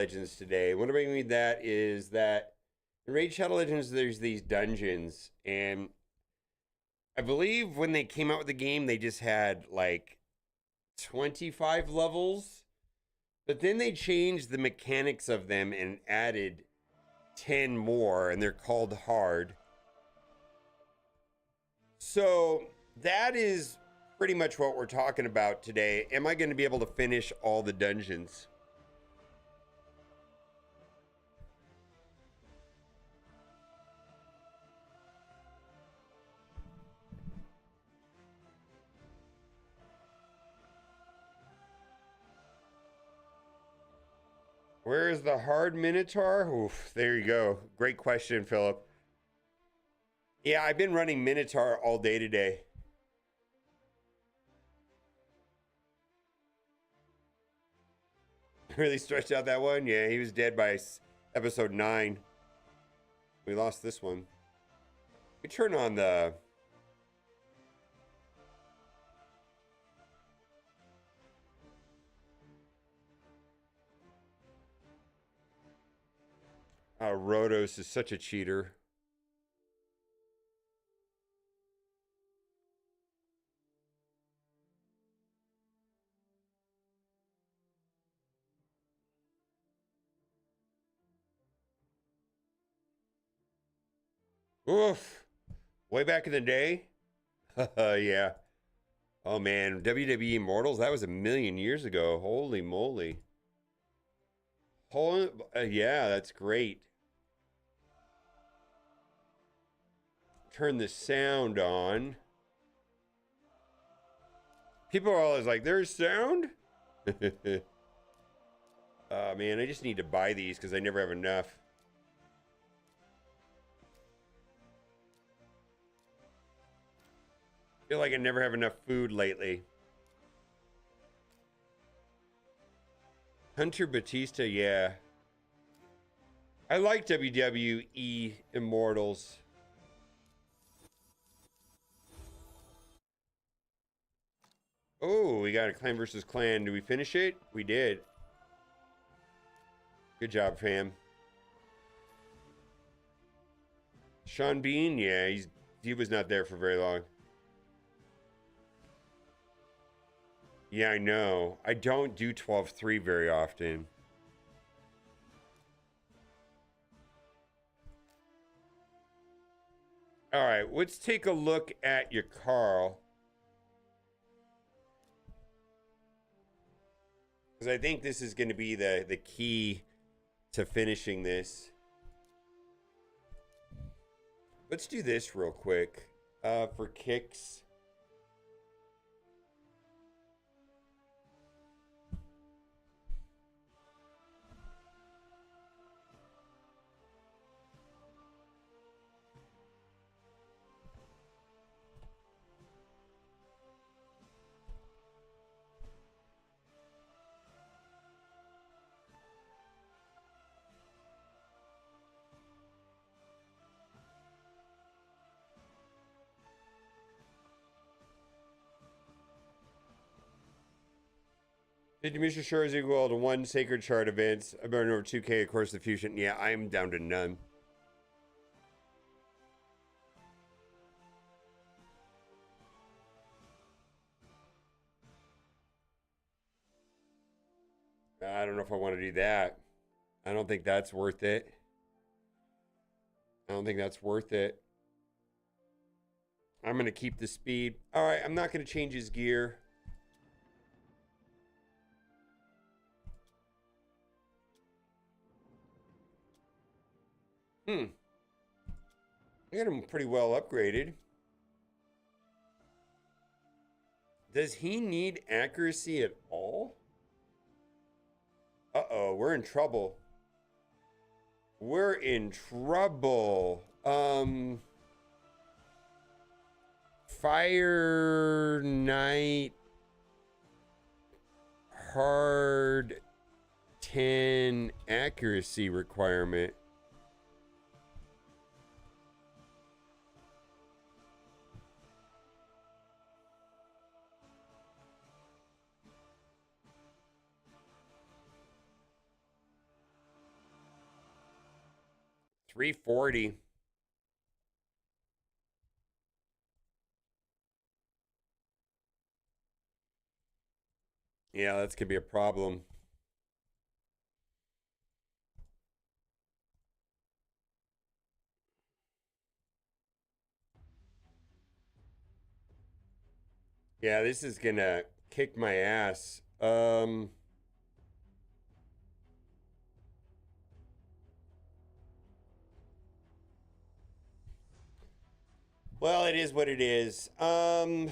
Legends today. What I'm mean that is that in Raid Shadow Legends, there's these dungeons, and I believe when they came out with the game, they just had like 25 levels, but then they changed the mechanics of them and added 10 more, and they're called hard. So that is pretty much what we're talking about today. Am I going to be able to finish all the dungeons? Where is the hard Minotaur? Oof, there you go. Great question, Philip. Yeah, I've been running Minotaur all day today. Really stretched out that one? Yeah, he was dead by episode 9. We lost this one. We turn on the... Rhodos is such a cheater. Oof. Way back in the day? Yeah. Oh, man. WWE Immortals? That was a million years ago. Holy moly. Yeah, that's great. Turn the sound on. People are always like, there's sound? Oh, man, I just need to buy these because I never have enough. I feel like I never have enough food lately. Hunter Batista, yeah. I like WWE Immortals. Oh, we got a clan versus clan. Did we finish it? We did. Good job, fam. Sean Bean, yeah, he was not there for very long. Yeah, I know. I don't do 12-3 very often. All right, let's take a look at your Carl. Because I think this is going to be the key to finishing this. Let's do this real quick. For kicks. Did Mr. Sure is equal to 1 Sacred Shard events. I burned over 2K, of course, the fusion. Yeah, I'm down to none. I don't know if I want to do that. I don't think that's worth it. I don't think that's worth it. I'm going to keep the speed. All right, I'm not going to change his gear. I got him pretty well upgraded. Does he need accuracy at all? Uh-oh, we're in trouble. We're in trouble. Fire Knight hard 10 accuracy requirement. 340. Yeah, that's gonna be a problem. Yeah, this is gonna kick my ass. Well, it is what it is. Wow.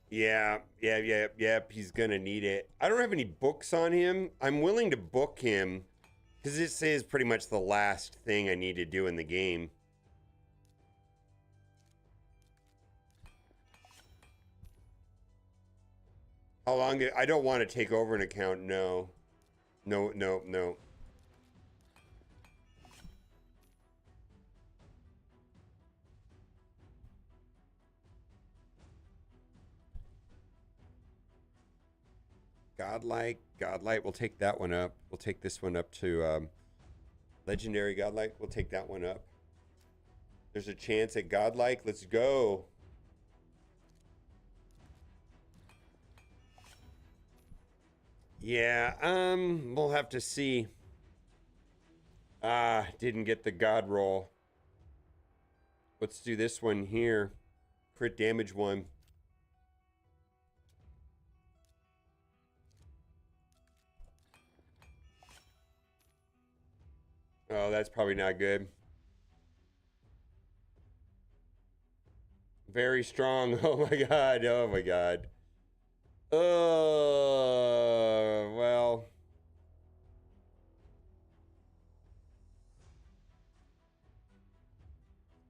Yep. He's gonna need it. I don't have any books on him. I'm willing to book him because this is pretty much the last thing I need to do in the game. How long? I don't want to take over an account. No. No. Godlike. We'll take that one up. We'll take this one up to legendary Godlike. We'll take that one up. There's a chance at Godlike. Let's go. Yeah, we'll have to see. Didn't get the God roll. Let's do this one here. Crit damage one. Oh, that's probably not good. Very strong. Oh my god. Oh my god. Well.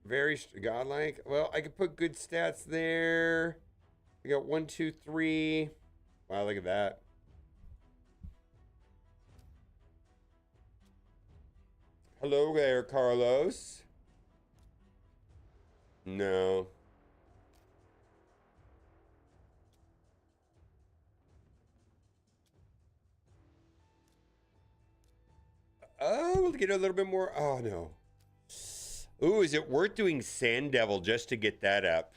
Very godlike. Well, I could put good stats there. I got 1, 2, 3. Wow, look at that. Hello there, Carlos. No. Oh, we'll get a little bit more. Oh, no. Ooh, is it worth doing Sand Devil just to get that up?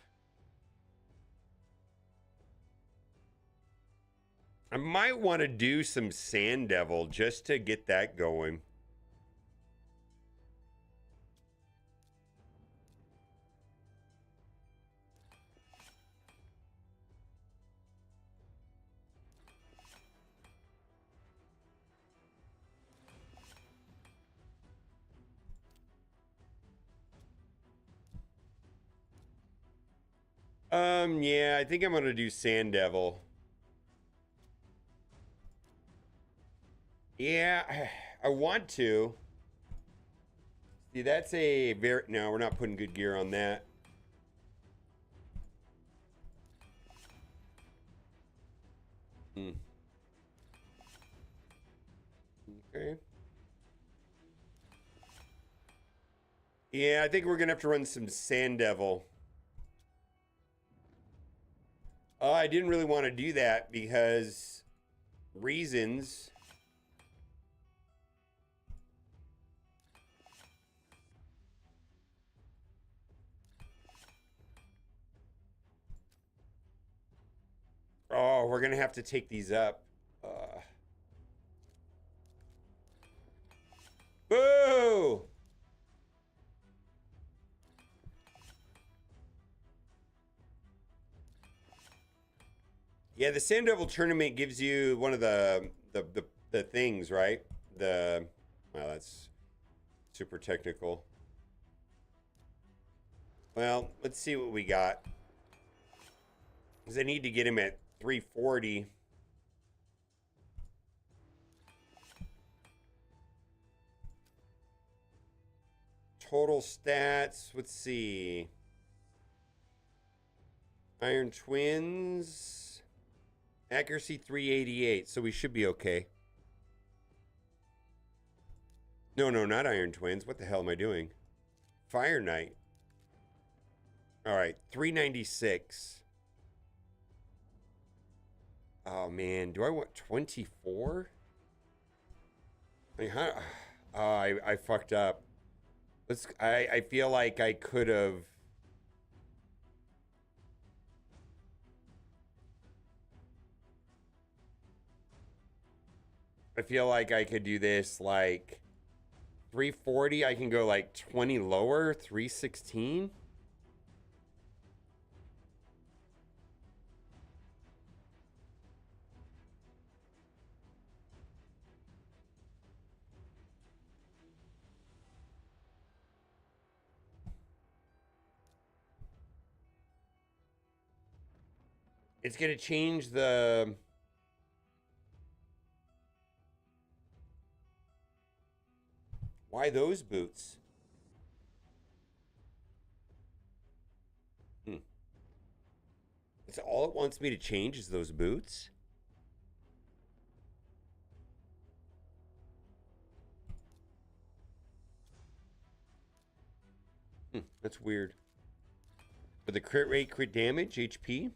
I might want to do some Sand Devil just to get that going. Yeah, I think I'm gonna do Sand Devil. Yeah, I want to. See, that's a very... No, we're not putting good gear on that. Okay. Yeah, I think we're gonna have to run some Sand Devil. I didn't really want to do that because reasons. Oh, we're gonna have to take these up. Boo! Yeah, the Sand Devil tournament gives you one of the things, right? The Well, that's super technical. Well, let's see what we got. Because I need to get him at 340. total stats. Let's see. Iron Twins. Accuracy 388. So we should be okay. No, not Iron Twins. What the hell am I doing? Fire Knight. All right, 396. Oh man, do I want 24? I mean, how? I fucked up. I feel like I could have. I feel like I could do this like 340. I can go like 20 lower, 316. It's going to change the... Why those boots? It's all it wants me to change is those boots? That's weird. But the crit rate, crit damage, HP?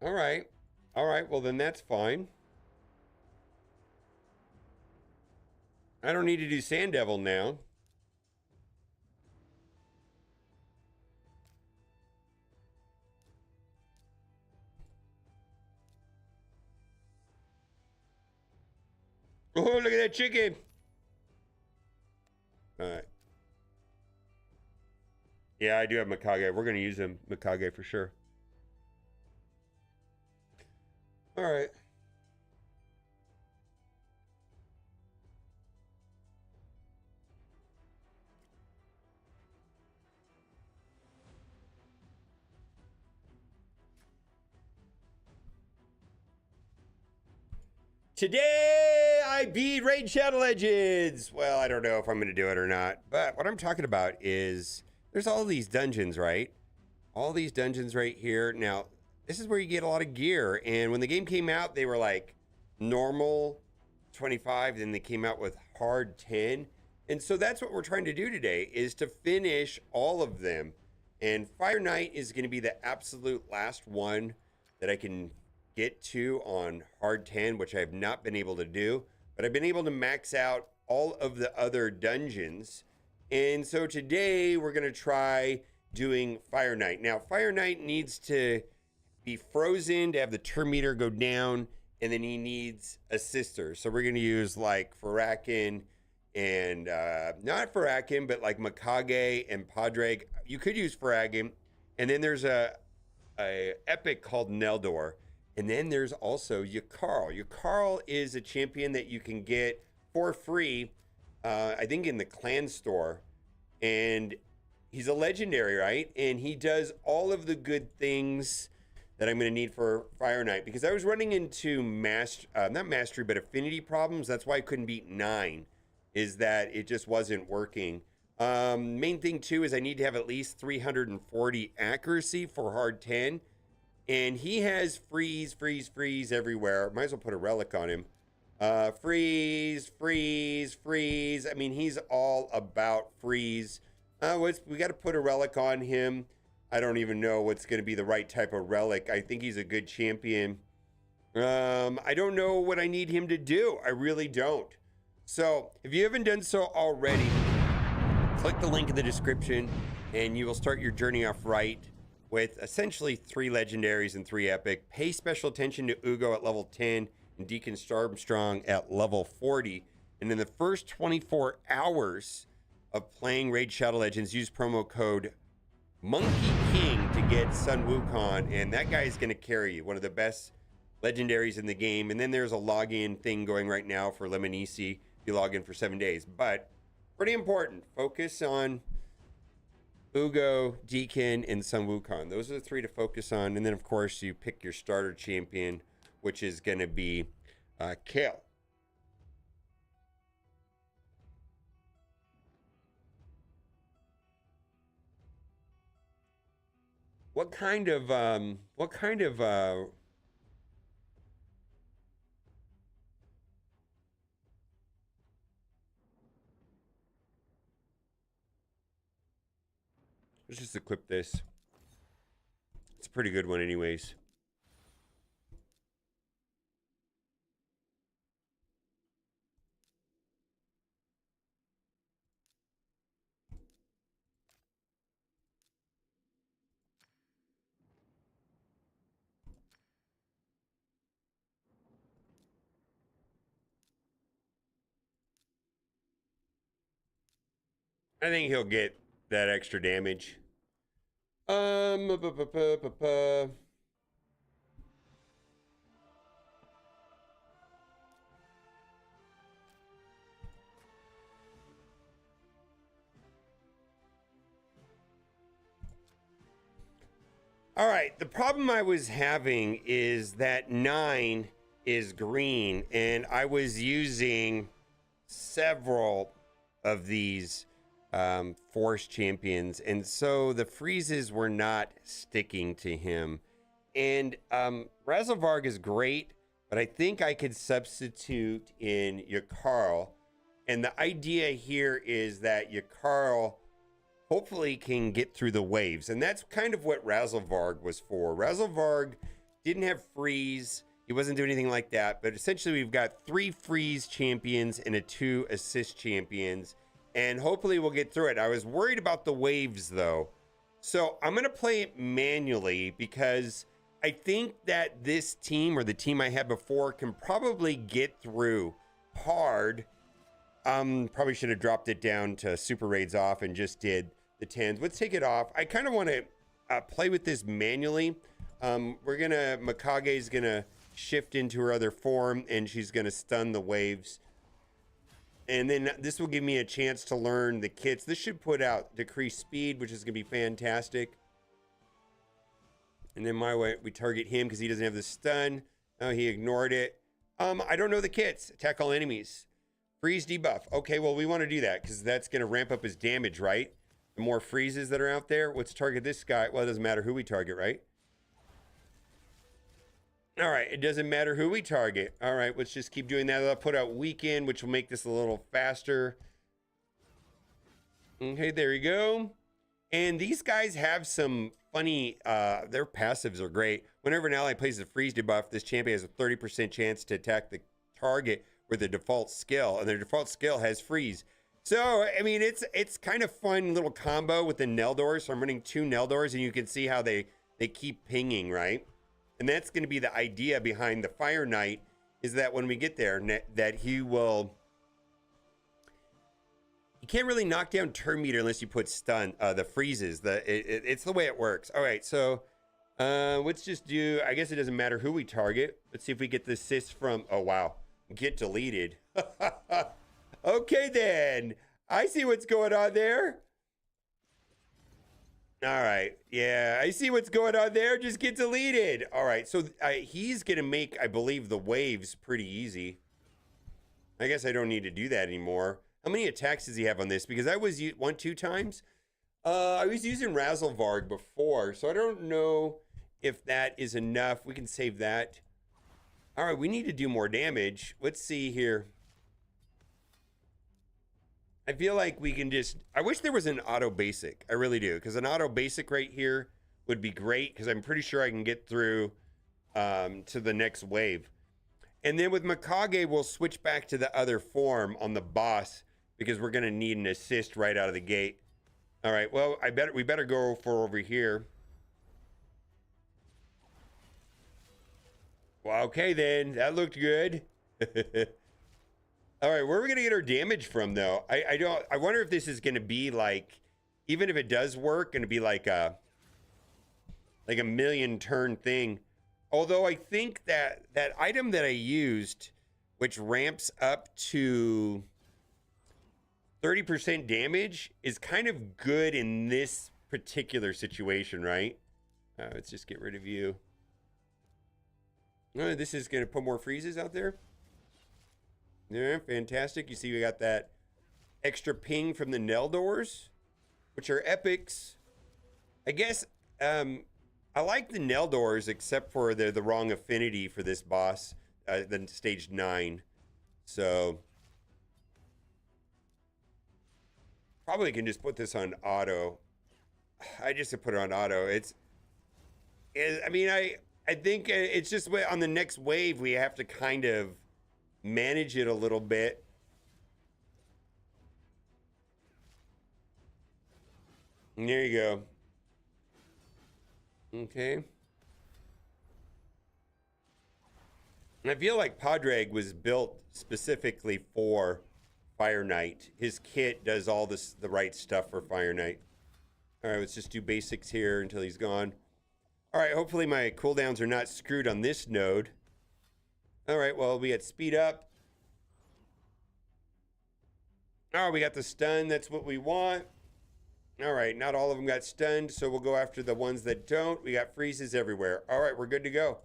All right. All right, well then that's fine. I don't need to do Sand Devil now. Oh, look at that chicken. All right. Yeah, I do have Mikage. We're going to use him, Mikage, for sure. All right. Today, I beat Raid Shadow Legends. Well, I don't know if I'm going to do it or not. But what I'm talking about is there's all these dungeons, right? All these dungeons right here. Now, this is where you get a lot of gear. And when the game came out, they were like normal 25. Then they came out with hard 10. And so that's what we're trying to do today is to finish all of them. And Fire Knight is going to be the absolute last one that I can get to on hard 10, which I have not been able to do, but I've been able to max out all of the other dungeons. And so today we're going to try doing Fire Knight. Now, Fire Knight needs to be frozen to have the turn meter go down, and then he needs a sister. So we're going to use like Farakin and not Farakin, but like Mikage and Padraig. You could use Farakin, and then there's a epic called Neldor. And then there's also Yakarl. Yakarl is a champion that you can get for free, I think in the clan store. And he's a legendary, right? And he does all of the good things that I'm going to need for Fire Knight. Because I was running into not mastery, but affinity problems. That's why I couldn't beat 9, is that it just wasn't working. Main thing, too, is I need to have at least 340 accuracy for hard 10. And he has freeze everywhere. Might as well put a relic on him. Freeze. I mean, he's all about freeze. We got to put a relic on him. I don't even know what's going to be the right type of relic. I think he's a good champion. I don't know what I need him to do. I really don't. So if you haven't done so already, click the link in the description and you will start your journey off right with essentially 3 legendaries and 3 epic. Pay special attention to Ugo at level 10 and Deacon Armstrong at level 40. And in the first 24 hours of playing Raid Shadow Legends, use promo code Monkey King to get Sun Wukong, and that guy is going to carry you. One of the best legendaries in the game. And then there's a login thing going right now for Lemonisi. You log in for 7 days. But pretty important. Focus on Ugo, Deacon, and Sun Wukong. Those are the 3 to focus on. And then, of course, you pick your starter champion, which is going to be Kale. What kind of let's just equip this. It's a pretty good one anyways. I think he'll get that extra damage. All right, the problem I was having is that 9 is green, and I was using several of these force champions, and so the freezes were not sticking to him. And Razelvarg is great, but I think I could substitute in Yakarl. And the idea here is that Yakarl hopefully can get through the waves. And that's kind of what Razelvarg was for. Razelvarg didn't have freeze. He wasn't doing anything like that. But essentially, we've got 3 freeze champions and 2 assist champions. And hopefully we'll get through it. I was worried about the waves, though. So I'm going to play it manually because I think that this team, or the team I had before, can probably get through hard. Probably should have dropped it down to super raids off and just did the 10s. Let's take it off. I kind of want to play with this manually. Mikage's gonna shift into her other form, and she's gonna stun the waves. And then this will give me a chance to learn the kits. This should put out decreased speed, which is gonna be fantastic. And then we target him because he doesn't have the stun. Oh, he ignored it. I don't know the kits. Attack all enemies. Freeze debuff. Okay, well, we want to do that because that's going to ramp up his damage, right? The more freezes that are out there. Let's target this guy. Well, it doesn't matter who we target, right? All right, it doesn't matter who we target. All right, let's just keep doing that. I'll put out weekend, which will make this a little faster. Okay, there you go. And these guys have some funny, their passives are great. Whenever an ally plays a freeze debuff, this champion has a 30% chance to attack the target with a default skill, and their default skill has freeze. So, I mean, it's kind of fun little combo with the Neldors. So I'm running 2 Neldors, and you can see how they keep pinging, right? And that's going to be the idea behind the Fire Knight, is that when we get there, that he can't really knock down turn meter unless you put stun, the freezes. It's the way it works. All right, so let's just do, I guess it doesn't matter who we target. Let's see if we get the assist from, oh, wow. Get deleted. Okay, then. I see what's going on there. All right. Yeah, I see what's going on there. Just get deleted. All right. So he's going to make, I believe, the waves pretty easy. I guess I don't need to do that anymore. How many attacks does he have on this? Because I was 2 times. I was using Razelvarg before, so I don't know if that is enough. We can save that. All right, we need to do more damage. Let's see here. I feel like we can just... I wish there was an auto basic. I really do. Because an auto basic right here would be great. Because I'm pretty sure I can get through to the next wave. And then with Mikage, we'll switch back to the other form on the boss. Because we're going to need an assist right out of the gate. All right, well, we better go for over here. Well, okay, then. That looked good. All right, where are we going to get our damage from, though? I wonder if this is going to be like, even if it does work, going to be like a million turn thing. Although I think that item that I used, which ramps up to 30% damage, is kind of good in this particular situation, right? Let's just get rid of you. Oh, this is going to put more freezes out there. Yeah, fantastic. You see we got that extra ping from the Neldors, which are epics. I guess I like the Neldors, except for they're the wrong affinity for this boss, than stage 9. So probably can just put this on auto. I just put it on auto. I mean, I think it's just on the next wave we have to kind of manage it a little bit. And there you go. Okay. And I feel like Padraig was built specifically for Fire Knight. His kit does all the right stuff for Fire Knight. All right, let's just do basics here until he's gone. All right, hopefully my cooldowns are not screwed on this node. All right, well, we got speed up. All right, we got the stun. That's what we want. All right, not all of them got stunned, so we'll go after the ones that don't. We got freezes everywhere. All right, we're good to go.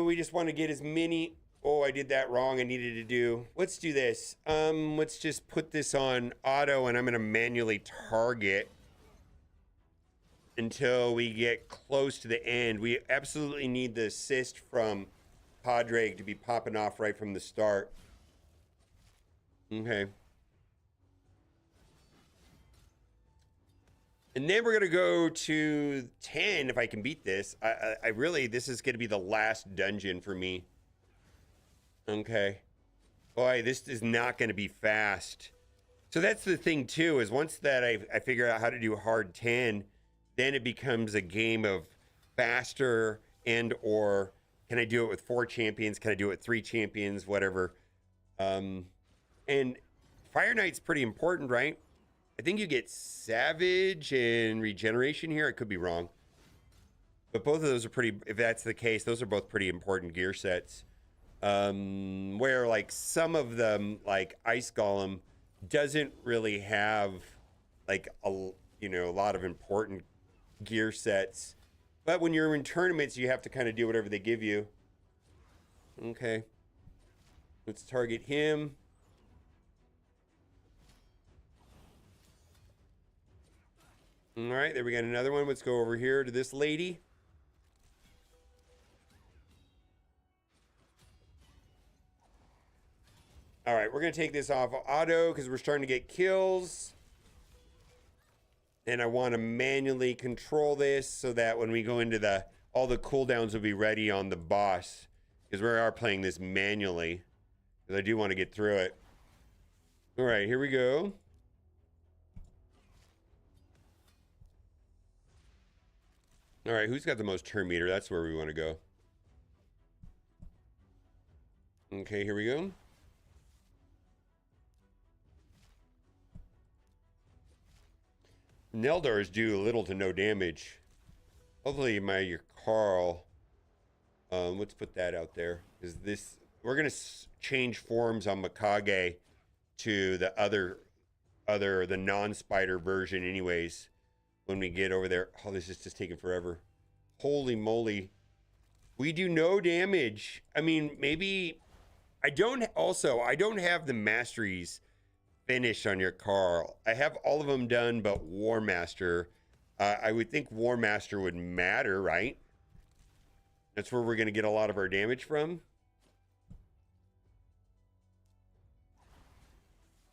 We just want to get as many... Oh, I did that wrong. I needed to do... Let's do this. Let's just put this on auto, and I'm going to manually target until we get close to the end. We absolutely need the assist from Padraig to be popping off right from the start. Okay. And then we're going to go to 10 if I can beat this. I really, this is going to be the last dungeon for me. Okay. Boy, this is not going to be fast. So that's the thing too, is once that I figure out how to do hard 10, then it becomes a game of faster and or can I do it with 4 champions? Can I do it with 3 champions? Whatever. And Fire Knight's pretty important, right? I think you get Savage and Regeneration here. I could be wrong. But both of those are pretty, if that's the case, those are both pretty important gear sets. Where like some of them, like Ice Golem, doesn't really have like a lot of important gear sets. But when you're in tournaments, you have to kind of do whatever they give you. Okay. Let's target him. All right, there we got another one. Let's go over here to this lady. All right, we're going to take this off auto because we're starting to get kills. And I want to manually control this so that when we go into all the cooldowns will be ready on the boss. Because we are playing this manually. Because I do want to get through it. All right, here we go. All right, who's got the most turn meter? That's where we want to go. Okay, here we go. Neldars do little to no damage. Hopefully your Carl. Let's put that out there. Is this... We're going to change forms on Mikage to the the non-spider version anyways. When we get over there. Oh, this is just taking forever. Holy moly. We do no damage. I mean, maybe... I don't have the masteries finished on your Carl. I have all of them done but War Master. I would think War Master would matter, right? That's where we're going to get a lot of our damage from.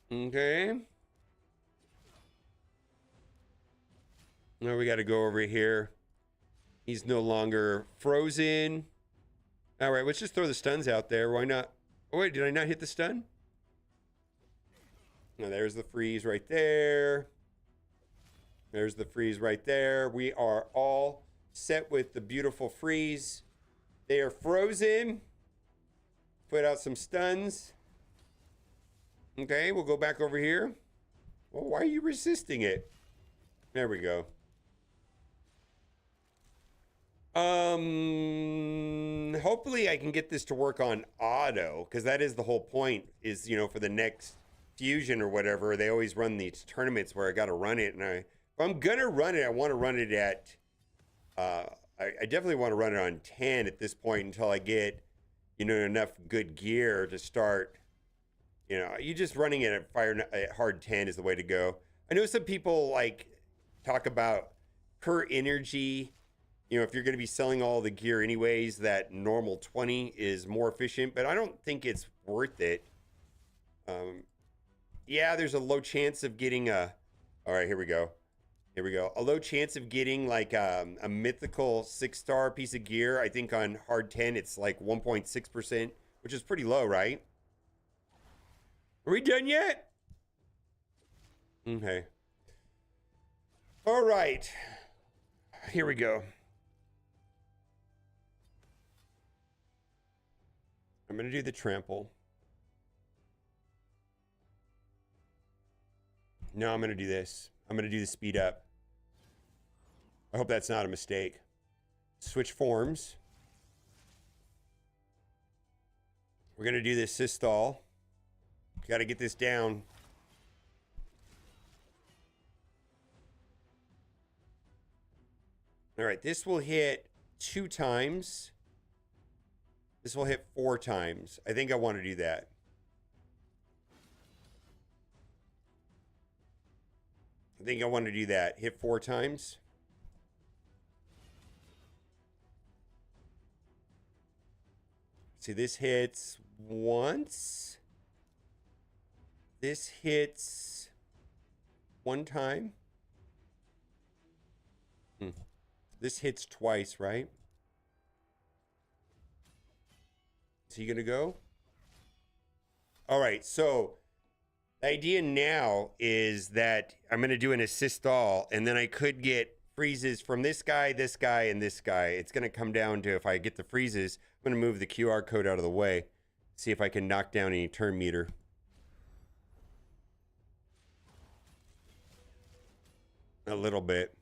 Okay. Now we got to go over here. He's no longer frozen. All right, let's just throw the stuns out there. Why not? Oh, wait, did I not hit the stun? No, there's the freeze right there. There's the freeze right there. We are all set with the beautiful freeze. They are frozen. Put out some stuns. Okay, we'll go back over here. Well, why are you resisting it? There we go. Hopefully I can get this to work on auto, because that is the whole point, is, for the next Fusion or whatever, they always run these tournaments where I got to run it. And if I'm going to run it, I want to run it at, I definitely want to run it on 10 at this point until I get, enough good gear to start. You just running it at hard 10 is the way to go. I know some people like talk about per energy. If you're going to be selling all the gear anyways, that normal 20 is more efficient, but I don't think it's worth it. Yeah, there's a low chance of getting a. All right, here we go. Here we go. A low chance of getting like a mythical 6-star piece of gear. I think on hard 10, it's like 1.6%, which is pretty low, right? Are we done yet? Okay. All right. Here we go. I'm going to do the trample. No, I'm going to do this. I'm going to do the speed up. I hope that's not a mistake. Switch forms. We're going to do this systole. Got to get this down. All right, this will hit 2 times. This will hit 4 times. I think I want to do that. I think I want to do that. Hit 4 times. See, this hits once. This hits 1 time. This hits twice, right? Is he going to go? All right, so the idea now is that I'm going to do an assist all, and then I could get freezes from this guy, and this guy. It's going to come down to if I get the freezes, I'm going to move the QR code out of the way, see if I can knock down any turn meter. A little bit.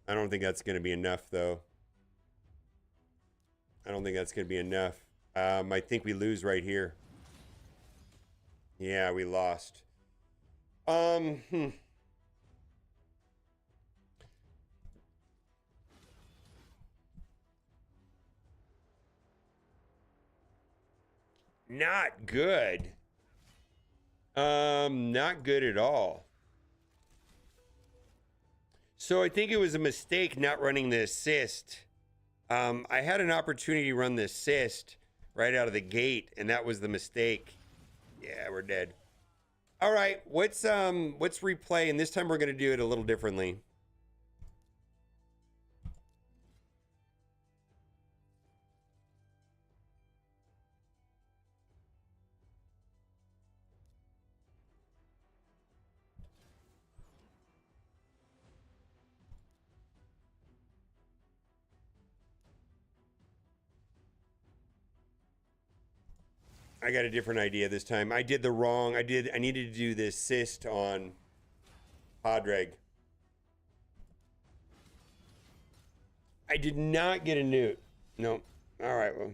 I don't think that's going to be enough, though. I don't think that's going to be enough. I think we lose right here. Yeah, we lost. Not good. Not good at all. So I think it was a mistake not running the assist. I had an opportunity to run the assist right out of the gate, and that was the mistake. Yeah, we're dead. All right, let's replay, and this time we're gonna do it a little differently. I got a different idea this time. I did the wrong. I needed to do the assist on Podreg. I did not get a newt. No. All right, well.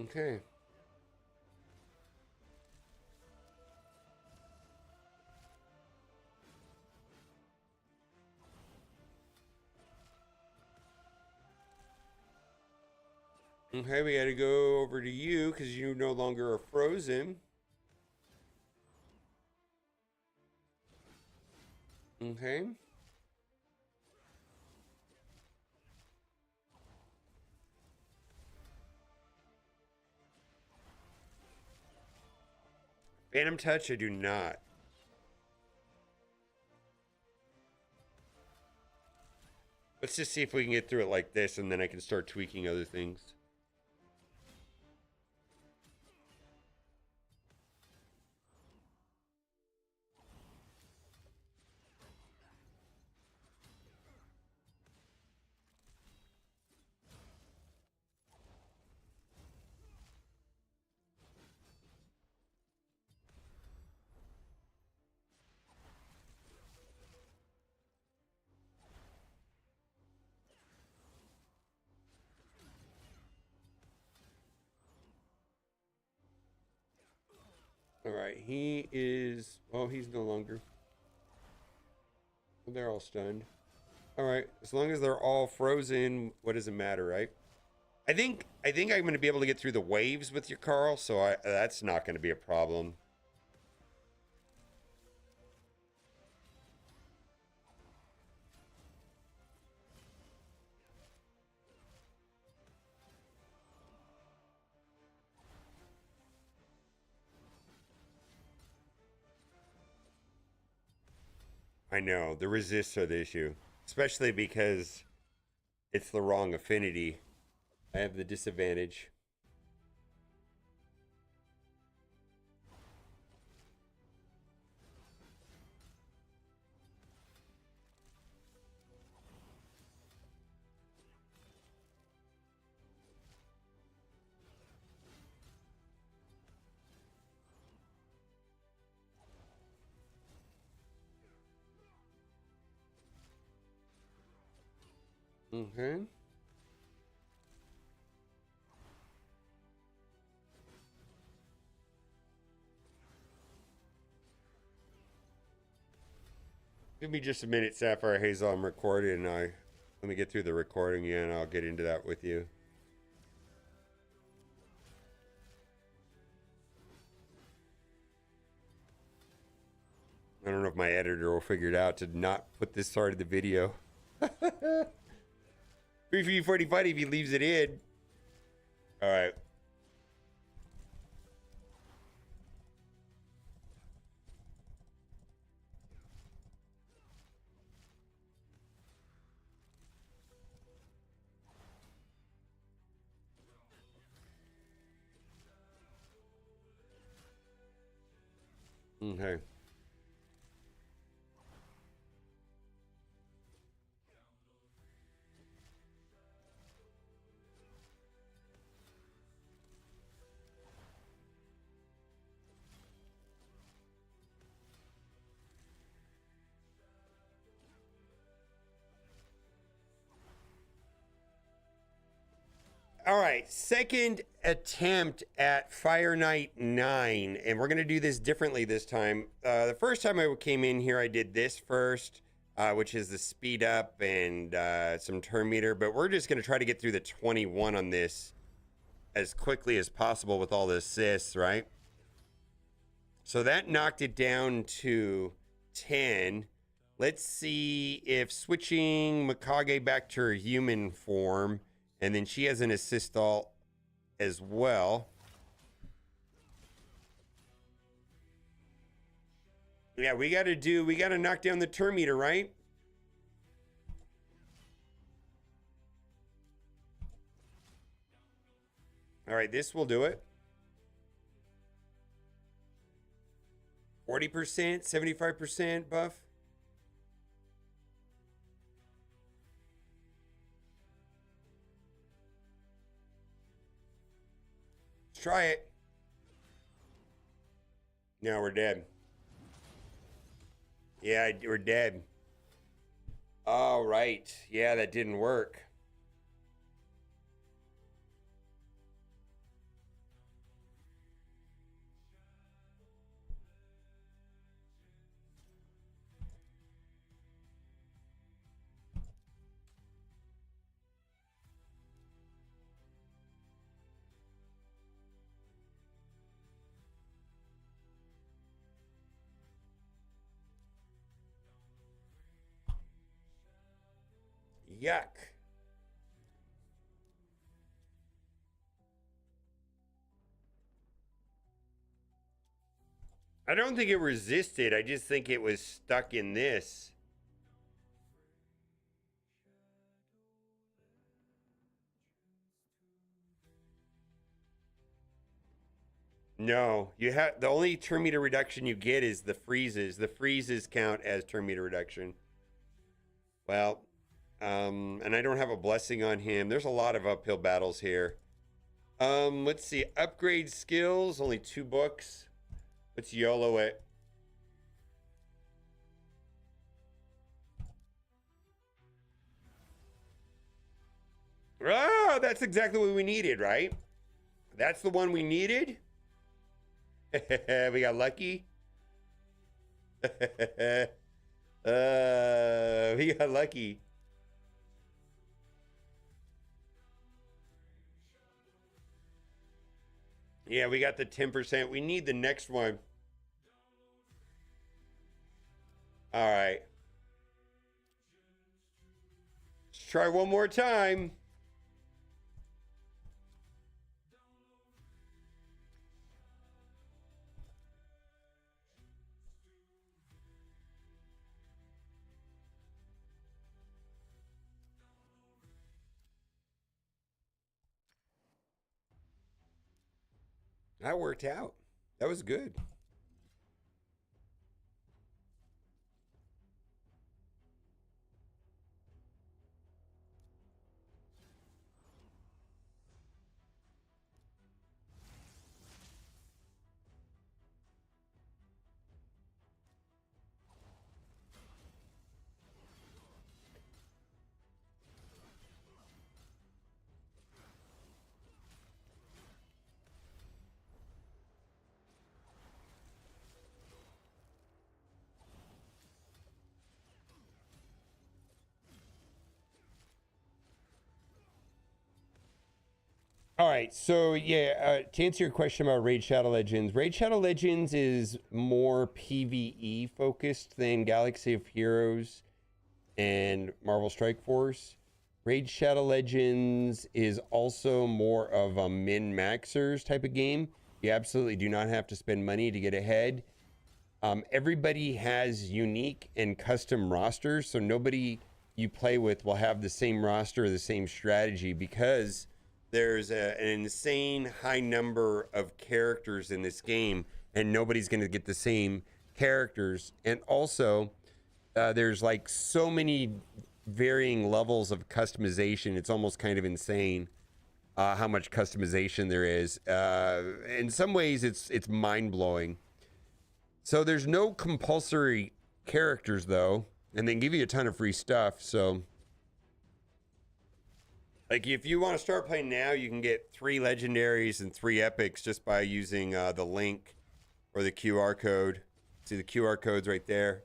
Okay. Okay, we got to go over to you because you no longer are frozen. Okay. Phantom Touch, I do not. Let's just see if we can get through it like this, and then I can start tweaking other things. All right, he is... Oh, he's no longer. They're all stunned. All right, as long as they're all frozen, what does it matter, right? I think I'm going to be able to get through the waves with your Carl, so that's not going to be a problem. I know, the resists are the issue, especially because it's the wrong affinity. I have the disadvantage. Okay. Give me just a minute, Sapphire Hazel. I'm recording. Let me get through the recording and I'll get into that with you. I don't know if my editor will figure it out to not put this part of the video. 3v45 if he leaves it in. All right. Okay. All right, second attempt at Fire Knight 9, and we're going to do this differently this time. The first time I came in here, I did this first, which is the speed up and some turn meter, but we're just going to try to get through the 21 on this as quickly as possible with all the assists, right? So that knocked it down to 10. Let's see if switching Mikage back to her human form, and then she has an assist all as well. Yeah, we got to knock down the turn meter, right? All right, this will do it. 40%, 75% buff. Let's try it. No, we're dead. Yeah, we're dead. All right. Yeah, that didn't work. Yuck. I don't think it resisted. I just think it was stuck in this. No, you have the only turn meter reduction you get is the freezes. The freezes count as turn meter reduction. Well, and I don't have a blessing on him. There's a lot of uphill battles here. Let's see. Upgrade skills, only 2 books. Let's YOLO it. Oh, that's exactly what we needed, right? That's the one we needed. We got lucky. We got lucky. Yeah, we got the 10%. We need the next one. All right. Let's try one more time. That worked out. That was good. All right, so yeah, to answer your question about Raid Shadow Legends, Raid Shadow Legends is more PvE focused than Galaxy of Heroes and Marvel Strike Force. Raid Shadow Legends is also more of a min-maxers type of game. You absolutely do not have to spend money to get ahead. Everybody has unique and custom rosters, so nobody you play with will have the same roster or the same strategy because there's an insane high number of characters in this game, and nobody's going to get the same characters. And also, there's like so many varying levels of customization. It's almost kind of insane how much customization there is. In some ways, it's mind blowing. So there's no compulsory characters though, and they give you a ton of free stuff. So, like if you want to start playing now, you can get 3 legendaries and 3 epics just by using the link or the QR code. See the QR code's right there.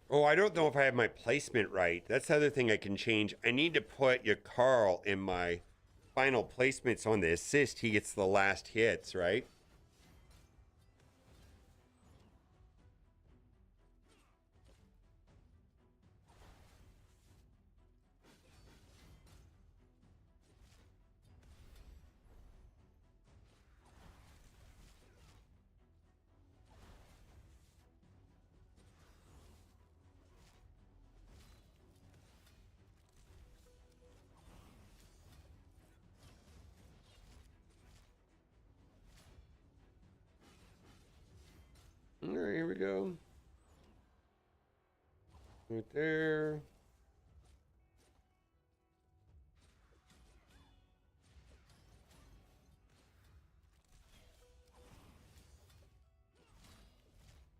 Oh, I don't know if I have my placement right. That's the other thing I can change. I need to put your Carl in my final placements on the assist. He gets the last hits, right? All right, here we go. Right there.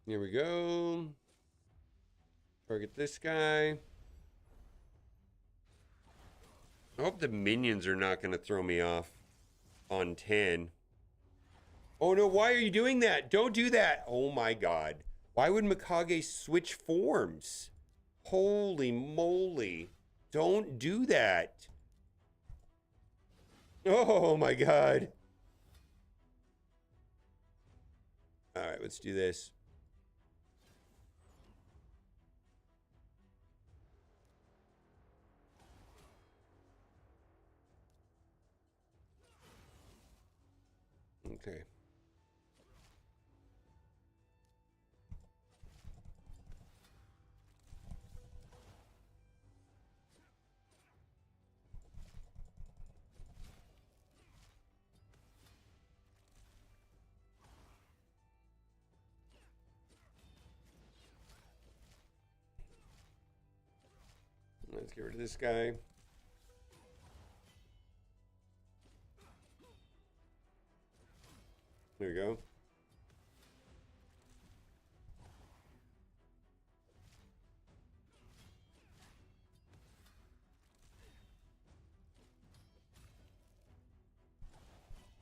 Here we go. Target this guy. I hope the minions are not going to throw me off on 10. Oh no, why are you doing that? Don't do that. Oh my god. Why would Mikage switch forms? Holy moly. Don't do that. Oh my god. All right, let's do this. Okay. Let's get rid of this guy. There we go.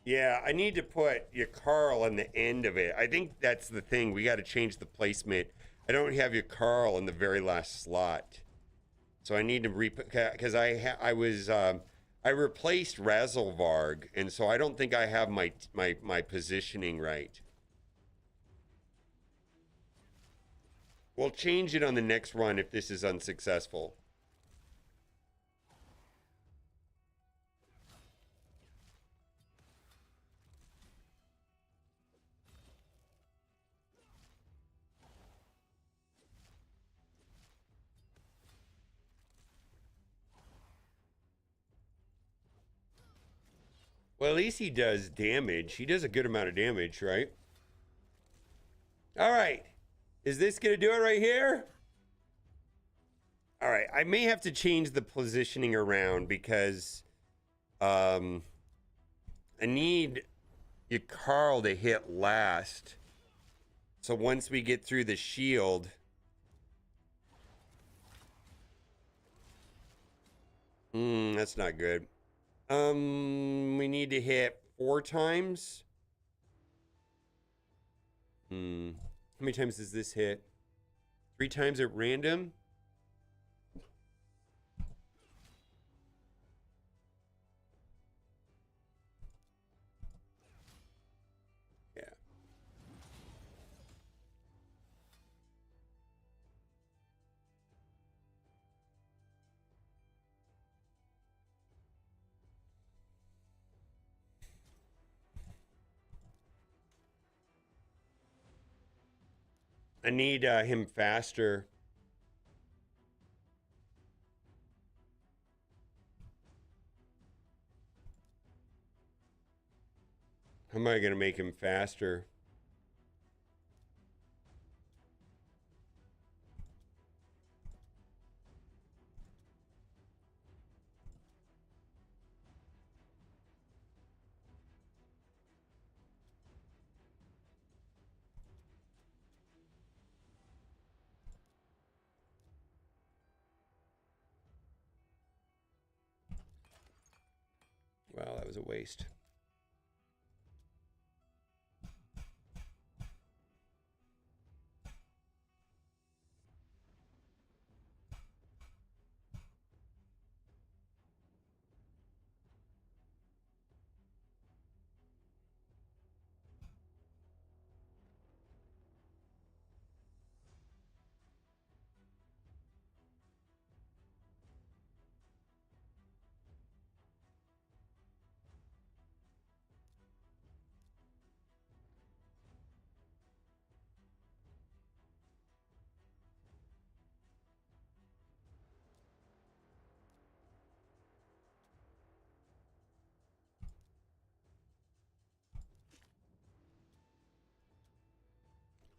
Yeah, I need to put your Carl on the end of it. I think that's the thing. We got to change the placement. I don't have your Carl in the very last slot. So I need to because I replaced Razzlevarg, and so I don't think I have my positioning right. We'll change it on the next run if this is unsuccessful. Well, at least he does damage. He does a good amount of damage, right? All right. Is this going to do it right here? All right. I may have to change the positioning around because I need your Carl to hit last. So once we get through the shield... that's not good. We need to hit 4 times. How many times does this hit? 3 times at random? Yeah. I need him faster. How am I going to make him faster? Wow, that was a waste.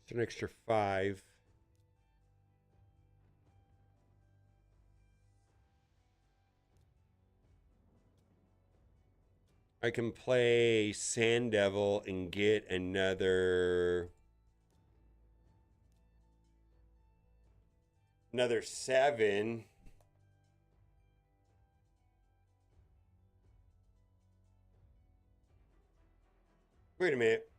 It's an extra 5. I can play Sand Devil and get another 7. Wait a minute.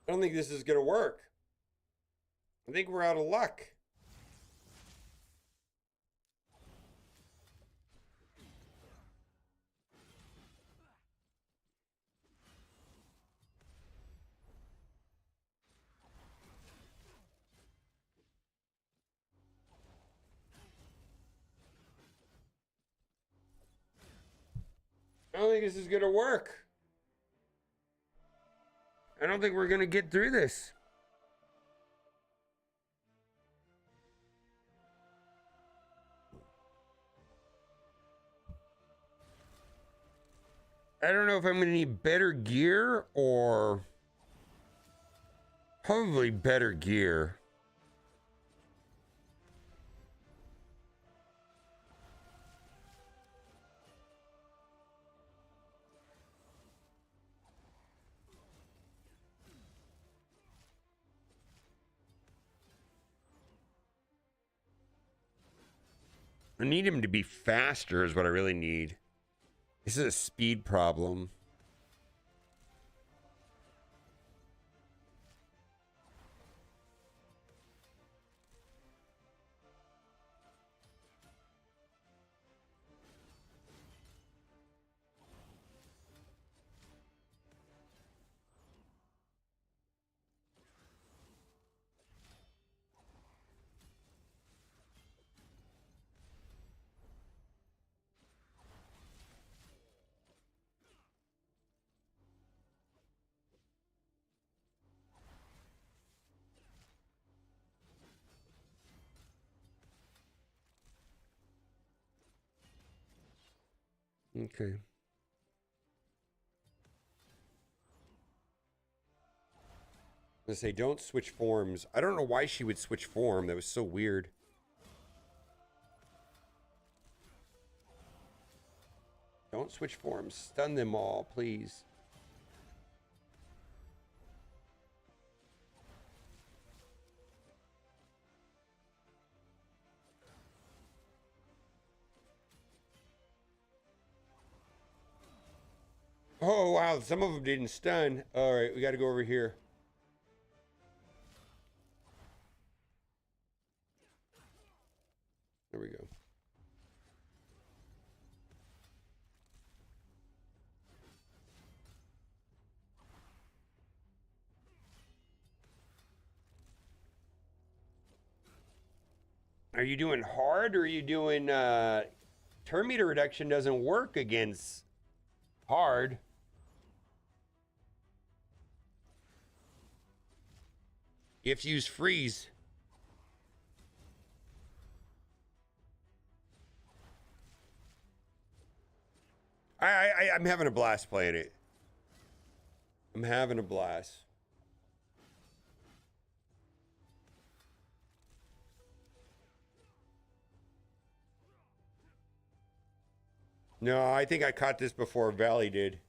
I don't think this is going to work. I think we're out of luck. I don't think this is going to work. I don't think we're going to get through this. I don't know if I'm going to need better gear or probably better gear. I need him to be faster is what I really need. This is a speed problem. Okay. I say don't switch forms. I don't know why she would switch form. That was so weird. Don't switch forms. Stun them all, please. Oh, wow. Some of them didn't stun. All right, we got to go over here. There we go. Are you doing hard or are you doing turn meter reduction doesn't work against hard? You have to use freeze. I'm having a blast playing it. I'm having a blast. No, I think I caught this before Valley did.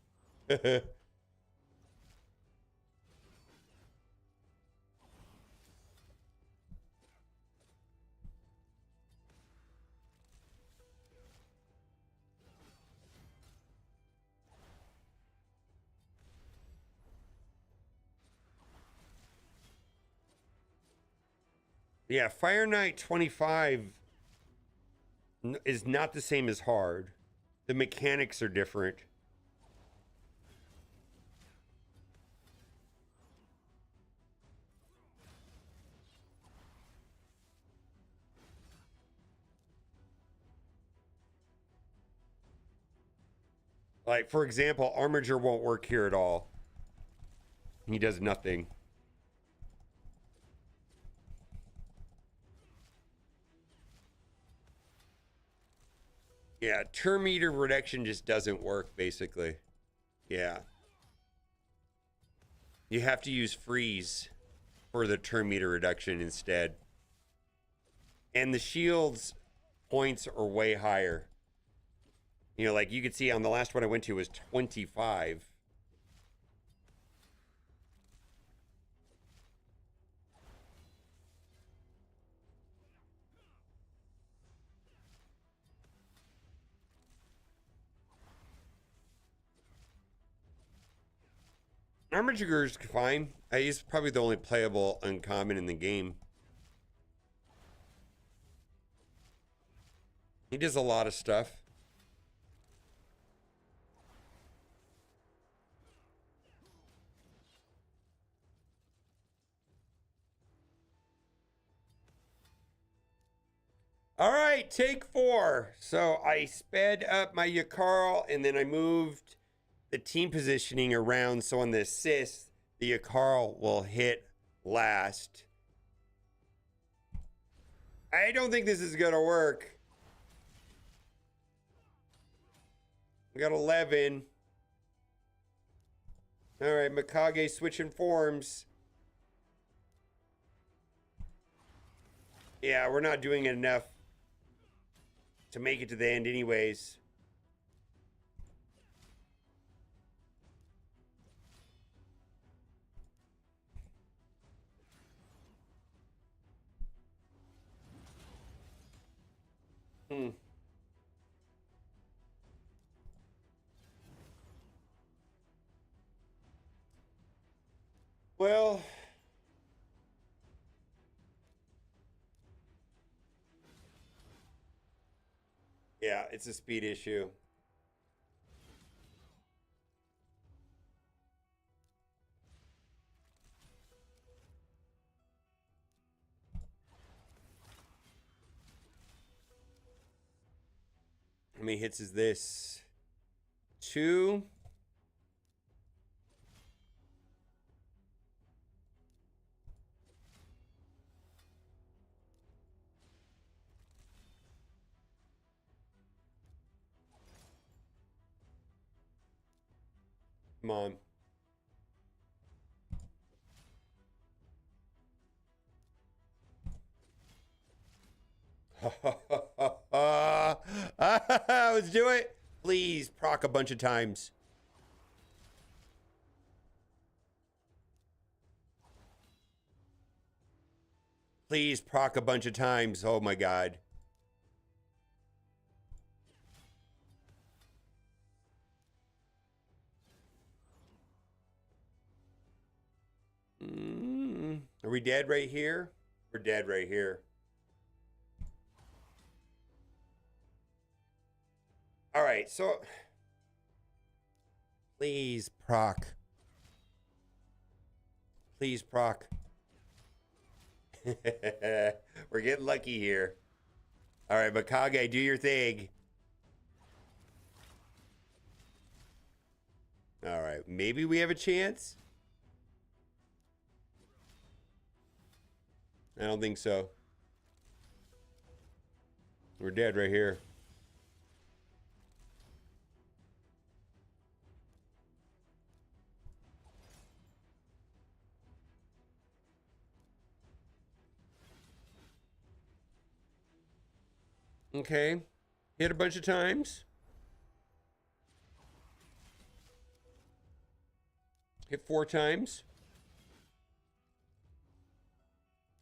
Yeah, Fire Knight 25 is not the same as hard. The mechanics are different. Like, for example, Armiger won't work here at all. He does nothing. Yeah, turn meter reduction just doesn't work, basically. Yeah. You have to use freeze for the turn meter reduction instead. And the shield's points are way higher. You know, like you could see on the last one I went to was 25. Armiger's fine. He's probably the only playable uncommon in the game. He does a lot of stuff. All right, take 4. So I sped up my Yakarl, and then I moved the team positioning around. So on the assist, the Yakarl will hit last. I don't think this is going to work. We got 11. All right, Mikage switching forms. Yeah, we're not doing enough to make it to the end anyways. Well, yeah, it's a speed issue. How many hits is this? 2. Come on. Let's do it. Please proc a bunch of times. Please proc a bunch of times. Oh my god. Are we dead right here? We're dead right here. All right, so please proc. Please proc. We're getting lucky here. All right, Mikage, do your thing. All right, maybe we have a chance. I don't think so. We're dead right here. Okay. Hit a bunch of times. Hit 4 times.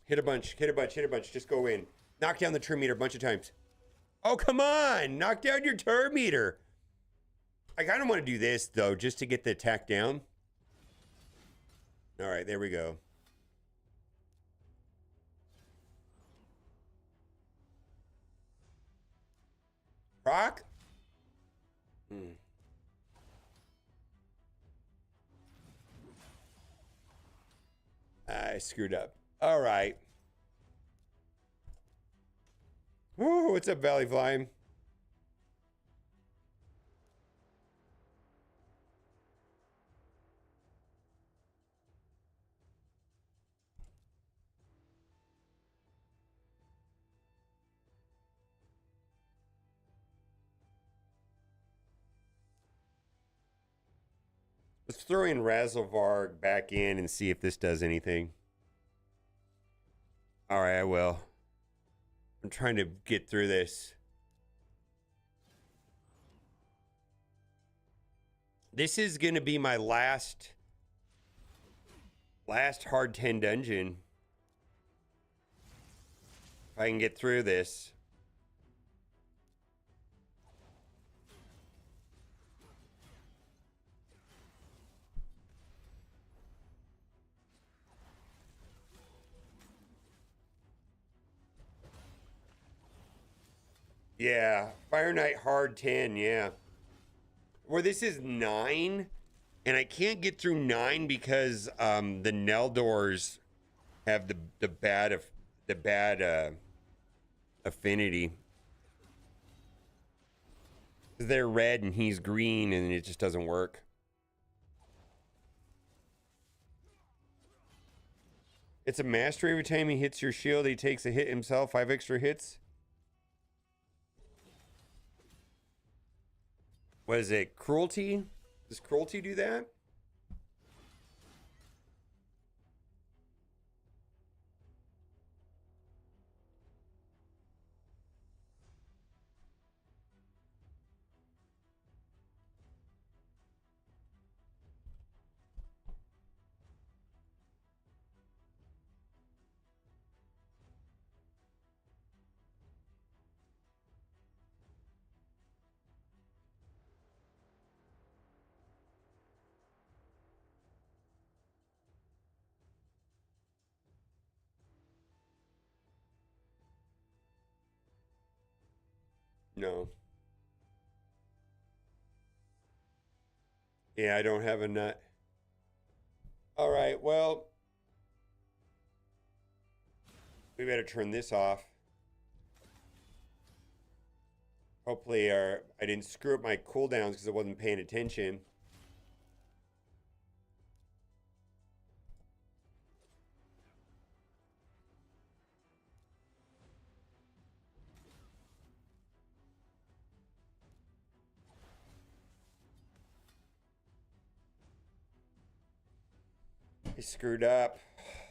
Hit a bunch, hit a bunch, hit a bunch. Just go in. Knock down the turn meter a bunch of times. Oh, come on. Knock down your turn meter. I kind of want to do this, though, just to get the attack down. All right, there we go. proc? I screwed up. All right. Woo, what's up, Valley Flame? Let's throw in Razzlevarg back in and see if this does anything. All right, I will. I'm trying to get through this. This is going to be my last hard 10 dungeon. If I can get through this. Yeah, Fire Knight hard 10, yeah. Where this is 9, and I can't get through 9 because the Neldors have the bad affinity. They're red and he's green, and it just doesn't work. It's a mastery. Every time he hits your shield, he takes a hit himself. 5 extra hits. What is it? Cruelty? Does cruelty do that? No. Yeah, I don't have a nut. All right, well, we better turn this off. Hopefully I didn't screw up my cooldowns because I wasn't paying attention. I screwed up.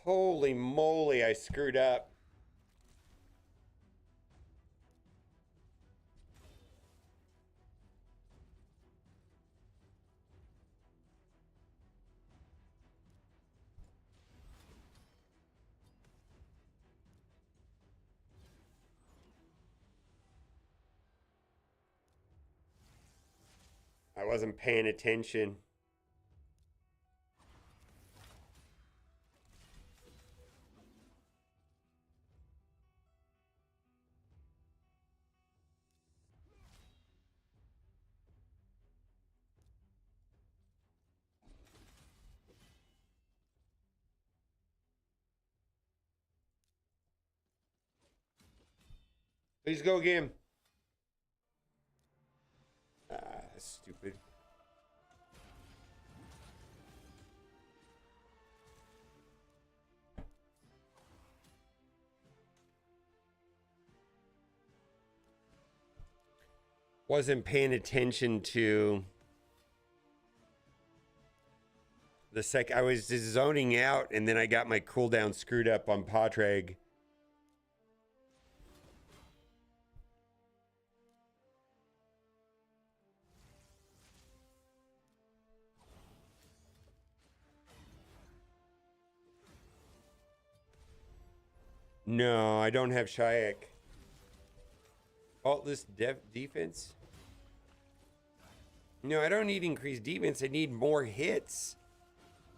Holy moly, I screwed up. I wasn't paying attention. Please go again. Ah, that's stupid. Wasn't paying attention to the sec. I was just zoning out, and then I got my cooldown screwed up on Patreg. No, I don't have Shayak. Faultless defense? No, I don't need increased defense. I need more hits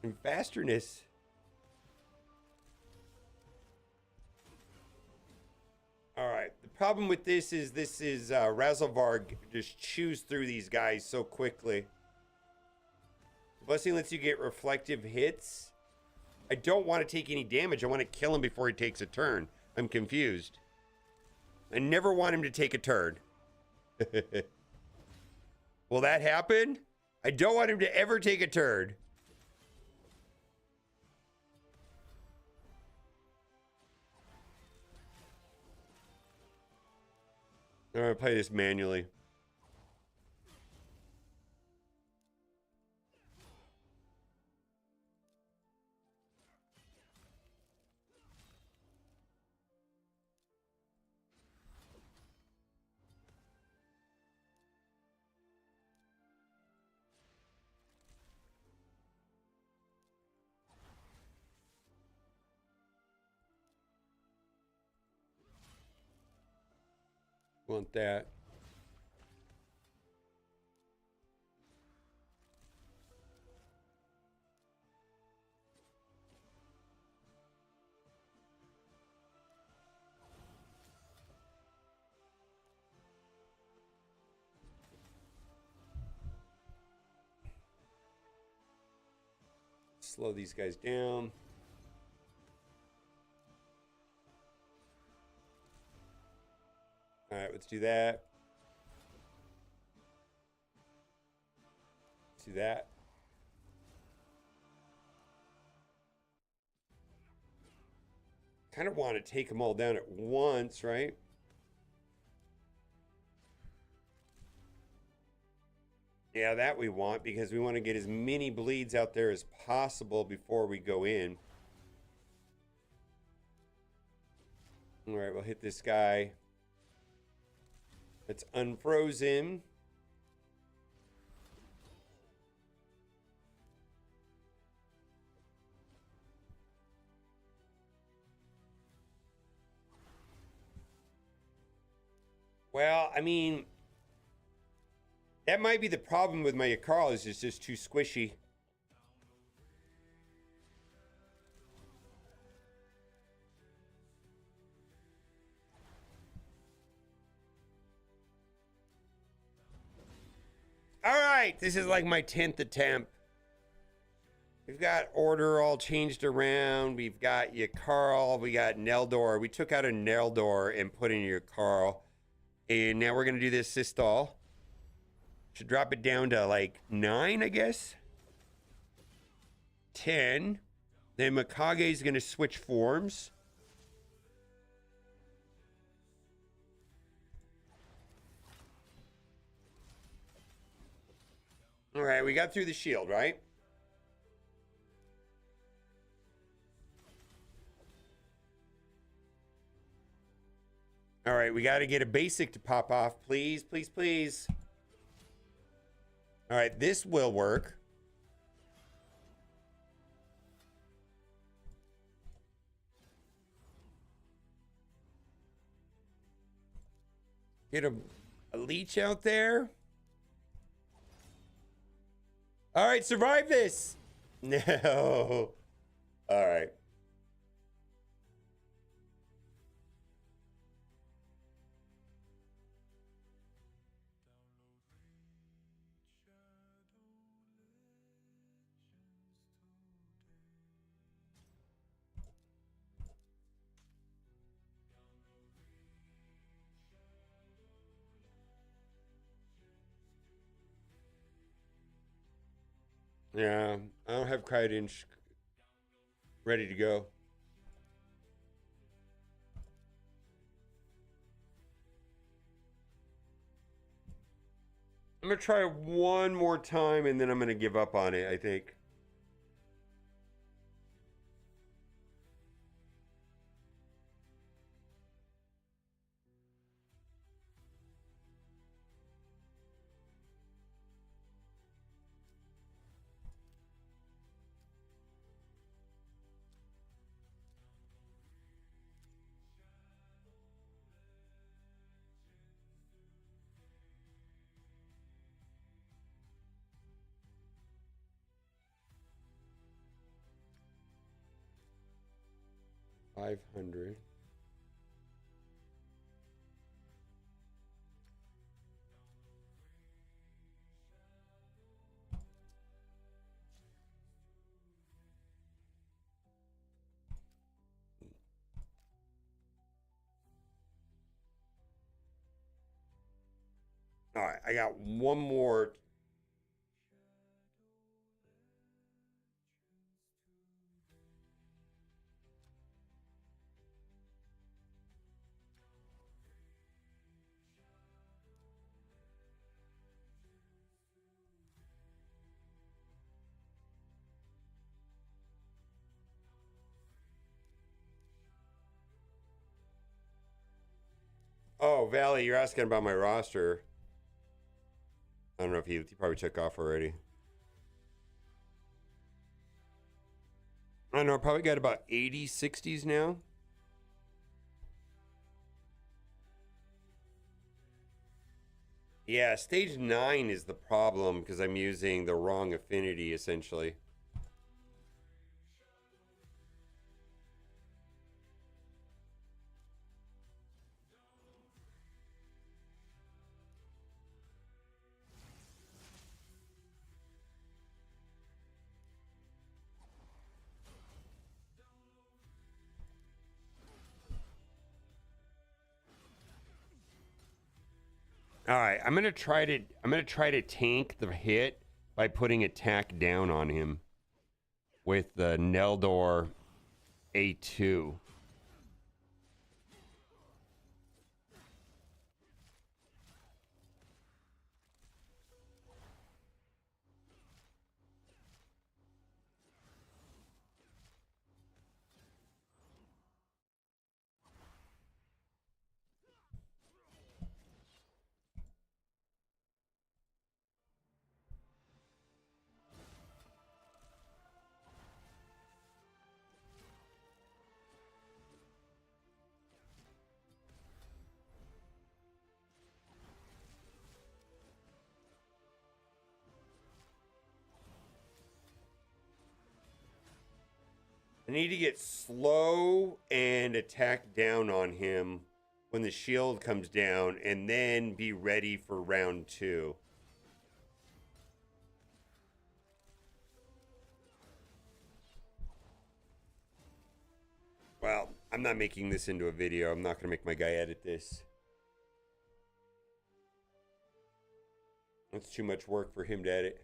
and fasterness. All right, the problem with this is Razzlevarg just chews through these guys so quickly. Blessing lets you get reflective hits. I don't want to take any damage. I want to kill him before he takes a turn. I'm confused. I never want him to take a turn. Will that happen? I don't want him to ever take a turn. I'm going to play this manually. Want that. Slow these guys down. All right, let's do that. Let's do that. Kind of want to take them all down at once, right? Yeah, that we want because we want to get as many bleeds out there as possible before we go in. All right, we'll hit this guy. Let's unfrozen. Well, I mean, that might be the problem with my Carl is it's just too squishy. All right, this is like my 10th attempt. We've got order all changed around. We've got Yakarl. We got Neldor. We took out a Neldor and put in Yakarl. And now we're going to do this Sistal. Should drop it down to like 9, I guess. 10. Then Mikage is going to switch forms. All right, we got through the shield, right? All right, we got to get a basic to pop off. Please, please, please. All right, this will work. Get a leech out there. All right, survive this. No. All right. Yeah, I don't have Cryodinch ready to go. I'm going to try one more time and then I'm going to give up on it, I think. $500. All right, I got one more. Oh, Valley, you're asking about my roster. I don't know if he probably took off already. I don't know, probably got about 80, 60s now. Yeah, stage 9 is the problem because I'm using the wrong affinity essentially. All right, I'm gonna try to tank the hit by putting attack down on him with the Neldor A2. I need to get slow and attack down on him when the shield comes down and then be ready for round 2. Well, I'm not making this into a video. I'm not going to make my guy edit this. That's too much work for him to edit.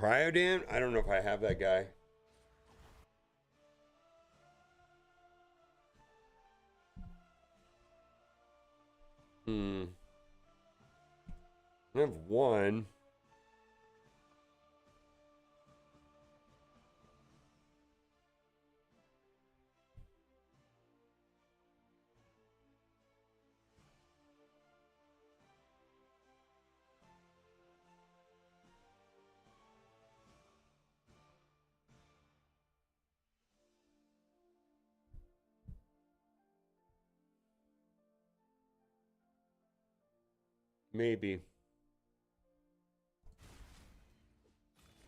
Cryodan? I don't know if I have that guy. I have one. Maybe.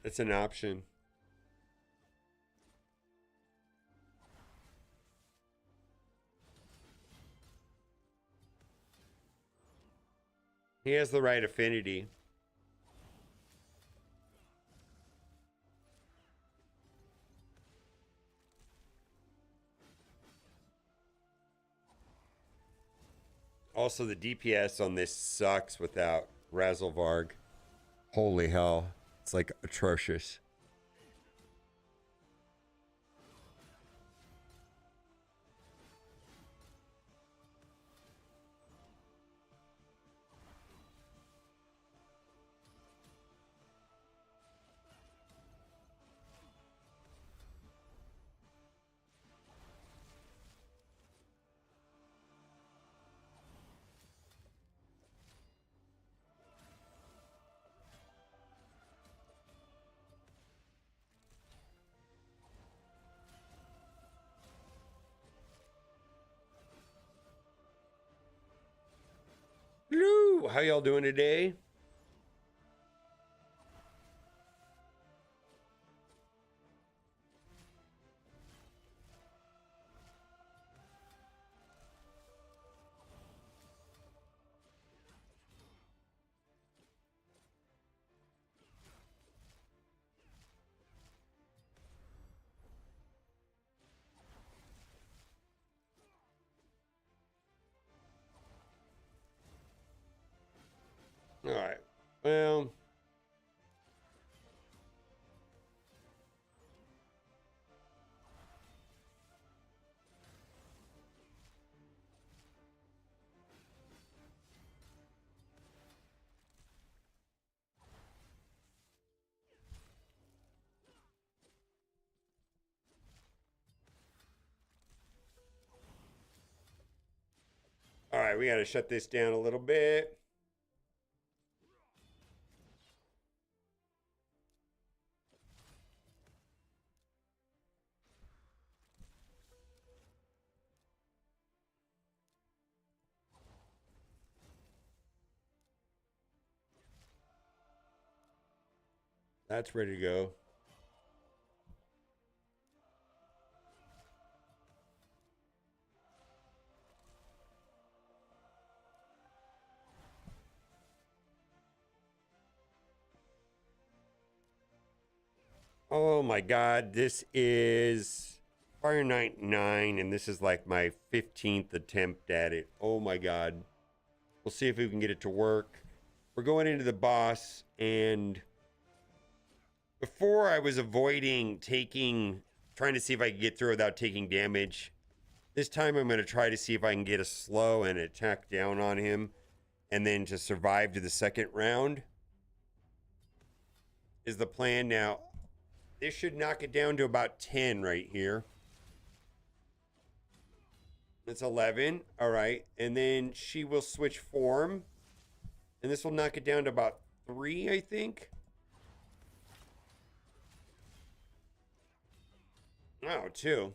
It's an option. He has the right affinity. Also, the DPS on this sucks without Razzlevarg. Holy hell. It's like atrocious. Hello, how y'all doing today? All right. Well, all right. We got to shut this down a little bit. That's ready to go. Oh my God. This is Fire Night 9, and this is like my 15th attempt at it. Oh my God. We'll see if we can get it to work. We're going into the boss, and before I was avoiding trying to see if I could get through without taking damage. This time I'm going to try to see if I can get a slow and attack down on him and then just survive to the second round is the plan. Now, this should knock it down to about 10 right here. That's 11. All right. And then she will switch form. And this will knock it down to about 3, I think. Oh, 2.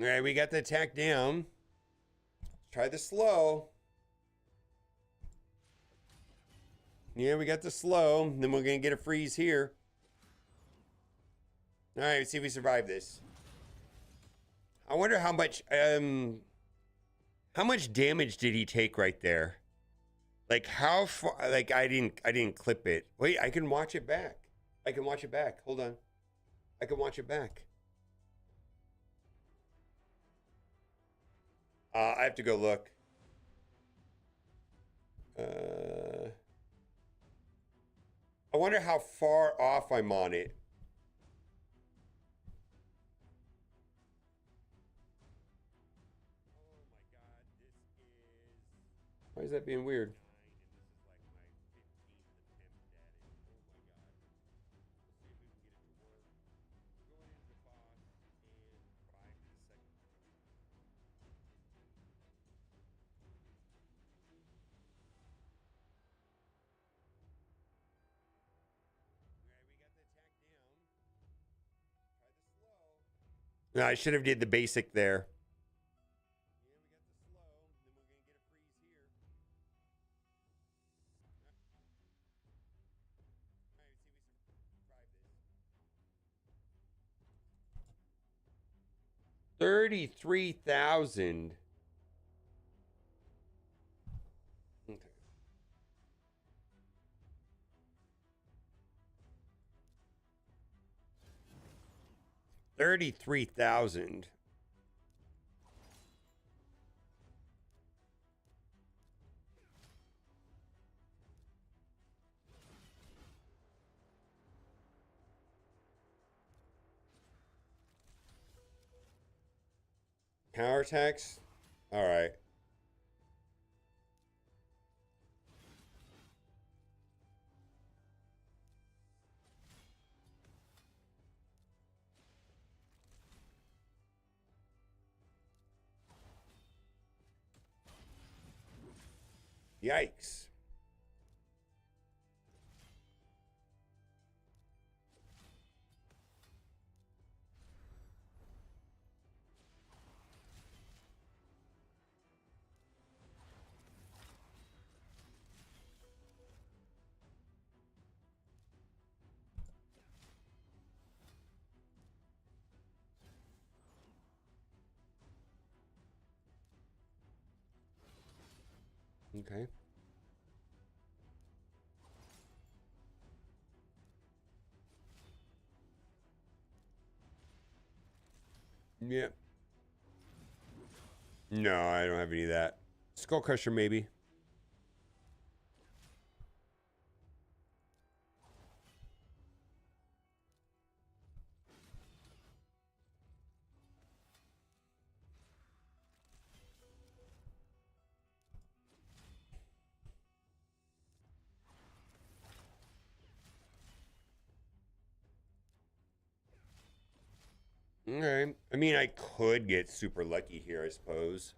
All right, we got the attack down. Try the slow. Yeah, we got the slow. Then we're going to get a freeze here. All right, let's see if we survive this. I wonder how much damage did he take right there? Like how far? Like I didn't clip it. Wait, I can watch it back. I can watch it back. Hold on. I can watch it back. I have to go look. I wonder how far off I'm on it. Why is that being weird? No, I should have did the basic there. $33,000. Okay. 33,000. Power tax? All right. Yikes. Okay. Yeah. No, I don't have any of that. Skull Crusher, maybe. Okay. I mean, I could get super lucky here, I suppose.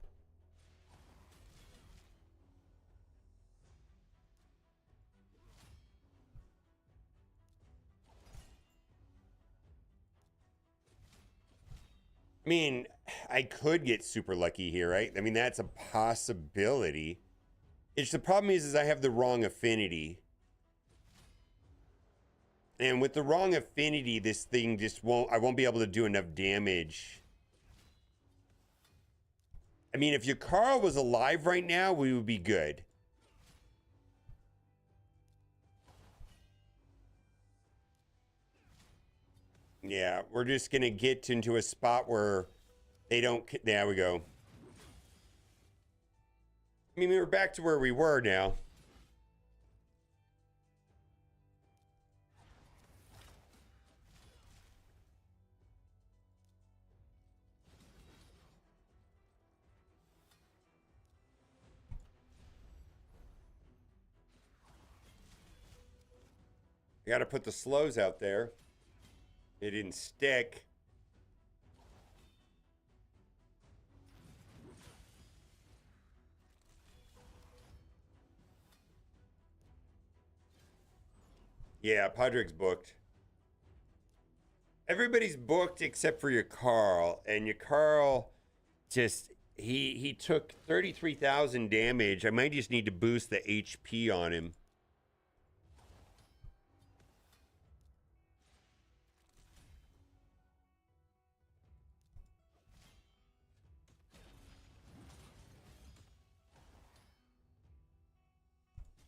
I mean, I could get super lucky here, right? I mean, that's a possibility. It's the problem is I have the wrong affinity. And with the wrong affinity, this thing just won't, I won't be able to do enough damage. I mean, if your Carl was alive right now, we would be good. Yeah, we're just going to get into a spot where they don't, there we go. I mean, we're back to where we were now. I got to put the slows out there. It didn't stick. Yeah, Podrick's booked. Everybody's booked except for your Carl, and your Carl just he took 33,000 damage. I might just need to boost the HP on him.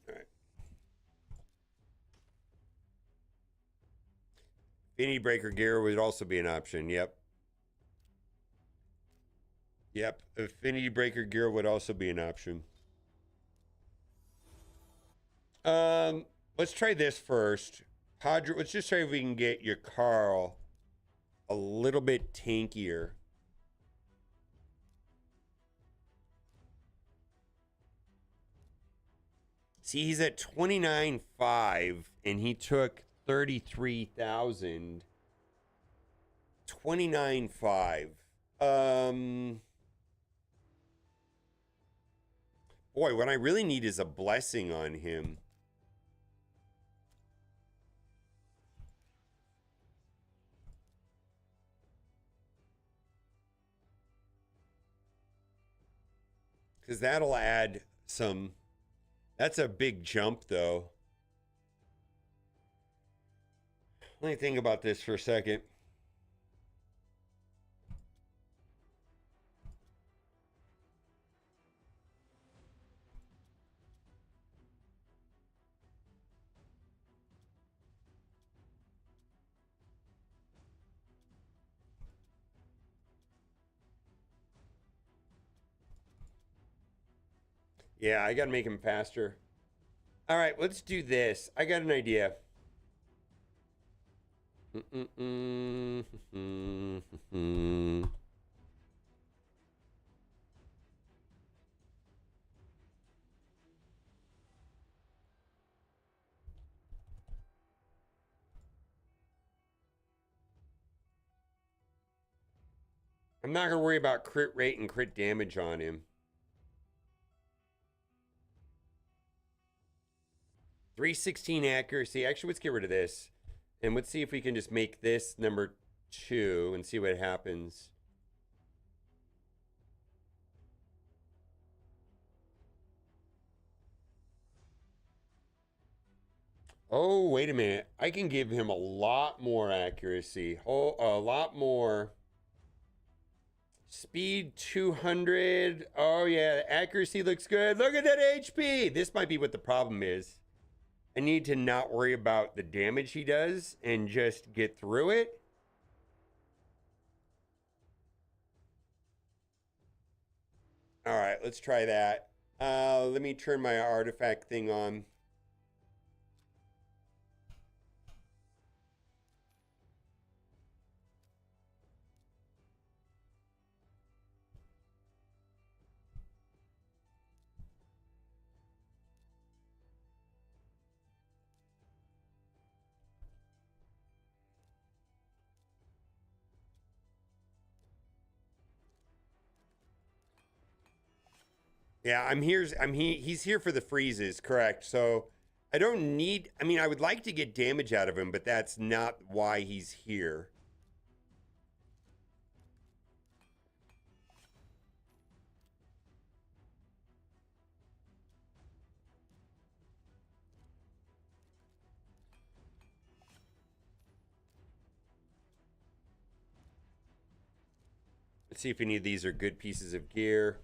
All right. Affinity Breaker gear would also be an option. Yep. Yep. Affinity Breaker gear would also be an option. Let's try this first. Podrick, let's just try if we can get your Carl a little bit tankier. See, he's at 29.5 and he took 33,000. 29.5. Boy, what I really need is a blessing on him. Because that'll add some. That's a big jump, though. Let me think about this for a second. Yeah, I got to make him faster. All right, let's do this. I got an idea. I'm not going to worry about crit rate and crit damage on him. 316 accuracy. Actually, let's get rid of this. And let's see if we can just make this number 2 and see what happens. Oh, wait a minute. I can give him a lot more accuracy. Oh, a lot more. Speed 200. Oh, yeah. Accuracy looks good. Look at that HP. This might be what the problem is. I need to not worry about the damage he does and just get through it. All right, let's try that. Let me turn my artifact thing on. Yeah, he's here for the freezes, correct. So I don't need, I mean, I would like to get damage out of him, but that's not why he's here. Let's see if any of these are good pieces of gear.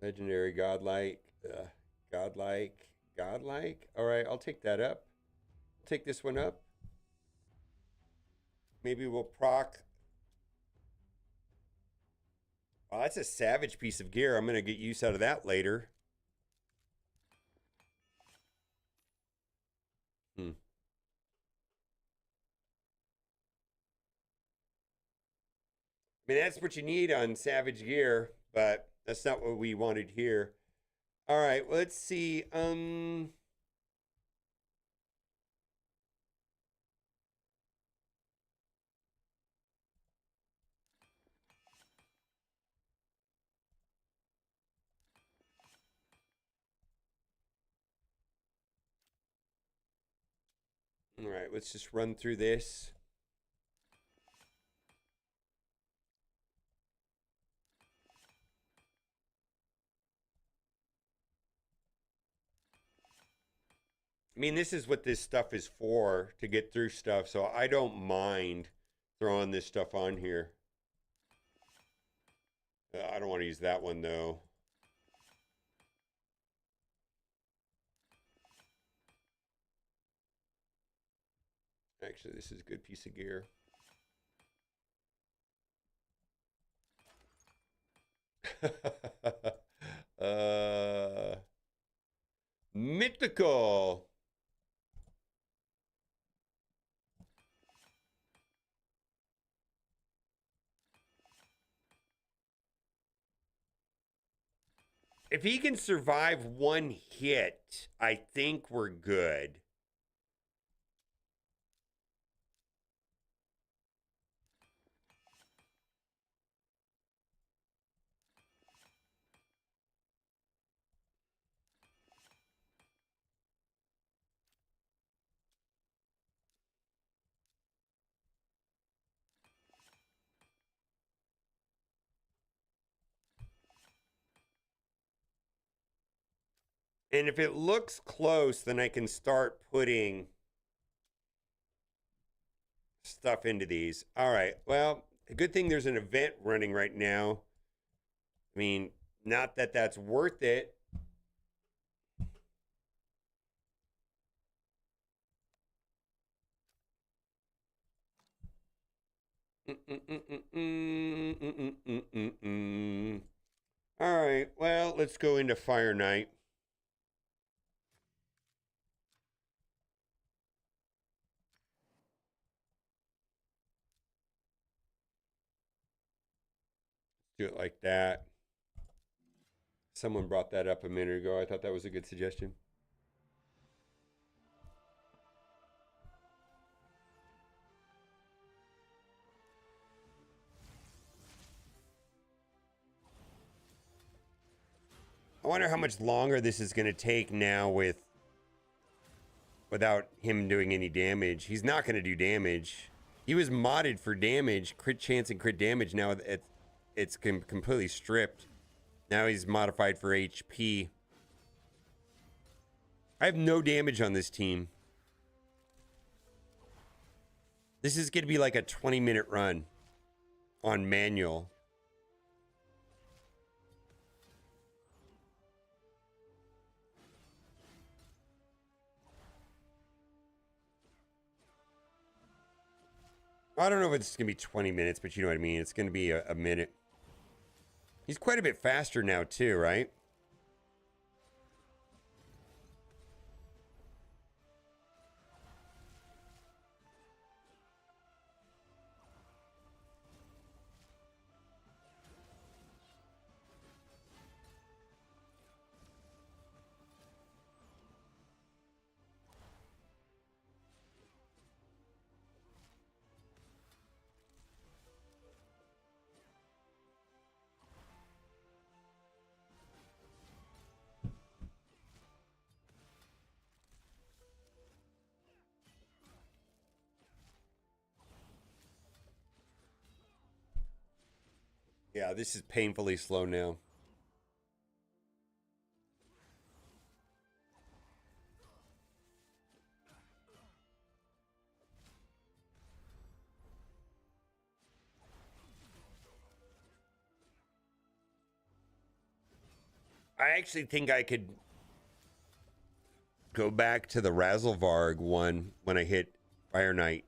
Legendary, godlike, godlike, godlike. All right, I'll take that up. Take this one up. Maybe we'll proc. Oh, that's a savage piece of gear. I'm going to get use out of that later. Hmm. I mean, that's what you need on savage gear, but that's not what we wanted here. All right, well, let's see. All right, let's just run through this. I mean, this is what this stuff is for, to get through stuff, so I don't mind throwing this stuff on here. I don't want to use that one, though. Actually, this is a good piece of gear. Mythical. If he can survive one hit, I think we're good. And if it looks close, then I can start putting stuff into these. All right. Well, a good thing there's an event running right now. I mean, not that that's worth it. All right. Well, let's go into Fire Knight. Do it like that. Someone brought that up a minute ago. I thought that was a good suggestion. I wonder how much longer this is going to take now without him doing any damage. He's not going to do damage. He was modded for damage, crit chance and crit damage. Now it's completely stripped. Now he's modified for HP. I have no damage on this team. This is going to be like a 20-minute run on manual. I don't know if it's going to be 20 minutes, but you know what I mean. It's going to be a minute. He's quite a bit faster now, too, right? Yeah, this is painfully slow now. I actually think I could go back to the Razzlevarg one when I hit Fire Knight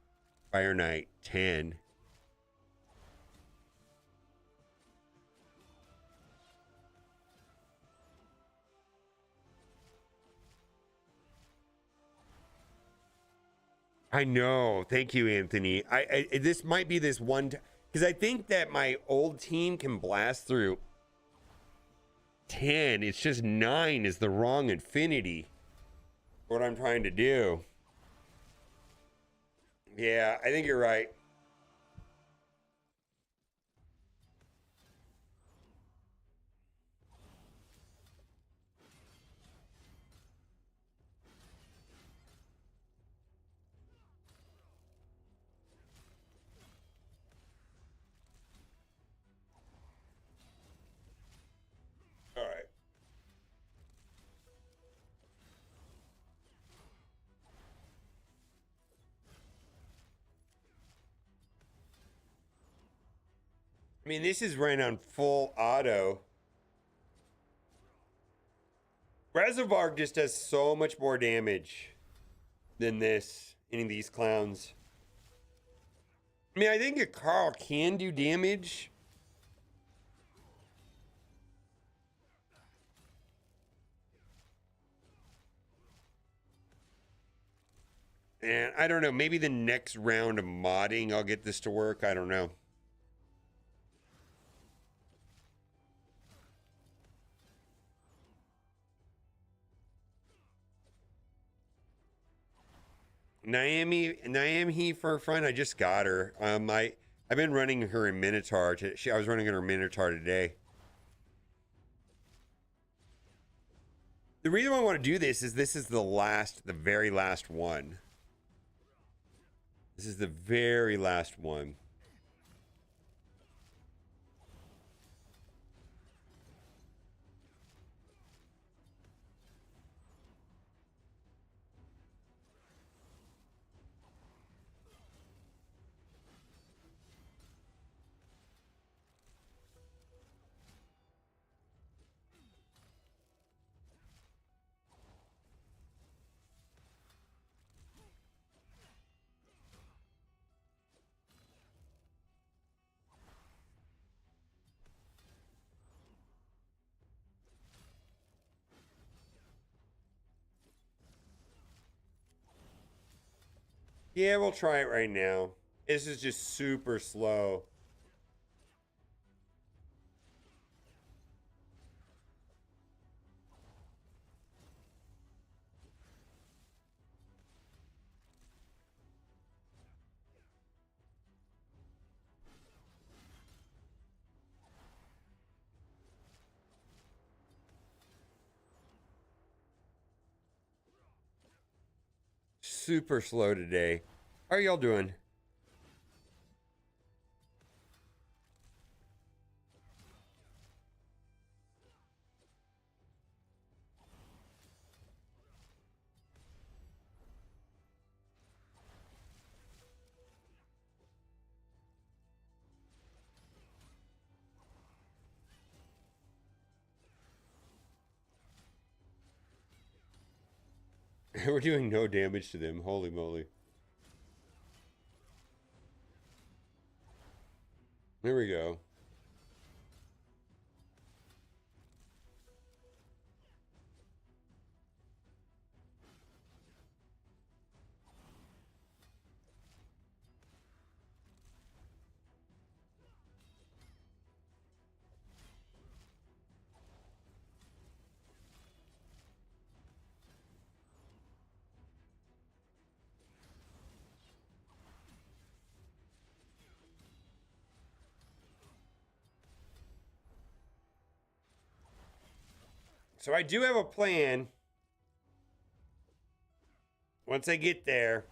10. I know. Thank you, Anthony. I this might be this one because I think that my old team can blast through 10. It's just 9 is the wrong infinity for what I'm trying to do. Yeah, I think you're right. All right. I mean, this is running on full auto. Reservoir just does so much more damage than this, any of these clowns. I mean, I think a Carl can do damage. And I don't know, maybe the next round of modding, I'll get this to work. I don't know. Naomi for a friend. I just got her. I've been running her in Minotaur. I was running her Minotaur today. The reason why I want to do this is the very last one. This is the very last one. Yeah, we'll try it right now. This is just super slow. Super slow today. How are y'all doing? We're doing no damage to them. Holy moly. There we go. So I do have a plan. Once I get there.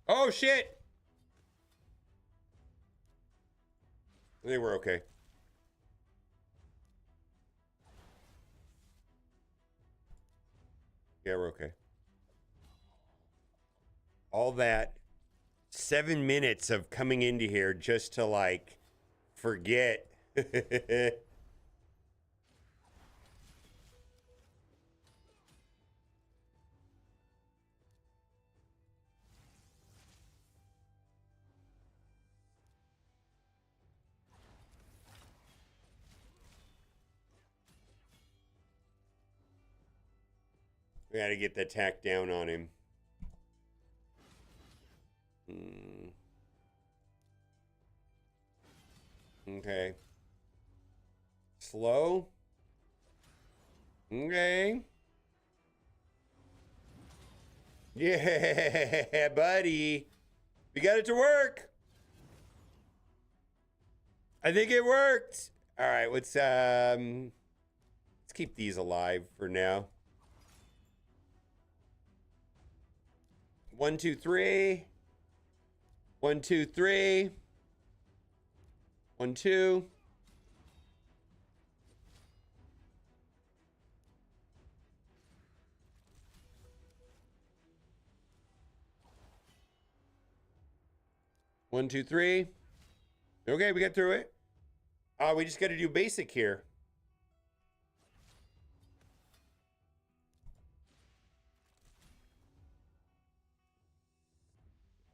Oh, shit. I think we're okay. Yeah, we're okay. All that 7 minutes of coming into here just to, like, forget. We gotta get the attack down on him. Okay. Slow. Okay. Yeah, buddy. We got it to work. I think it worked. All right, let's keep these alive for now. 1, 2, 3. 1, 2, 3. 1, 2. One, two, three. Okay, we got through it. We just got to do basic here.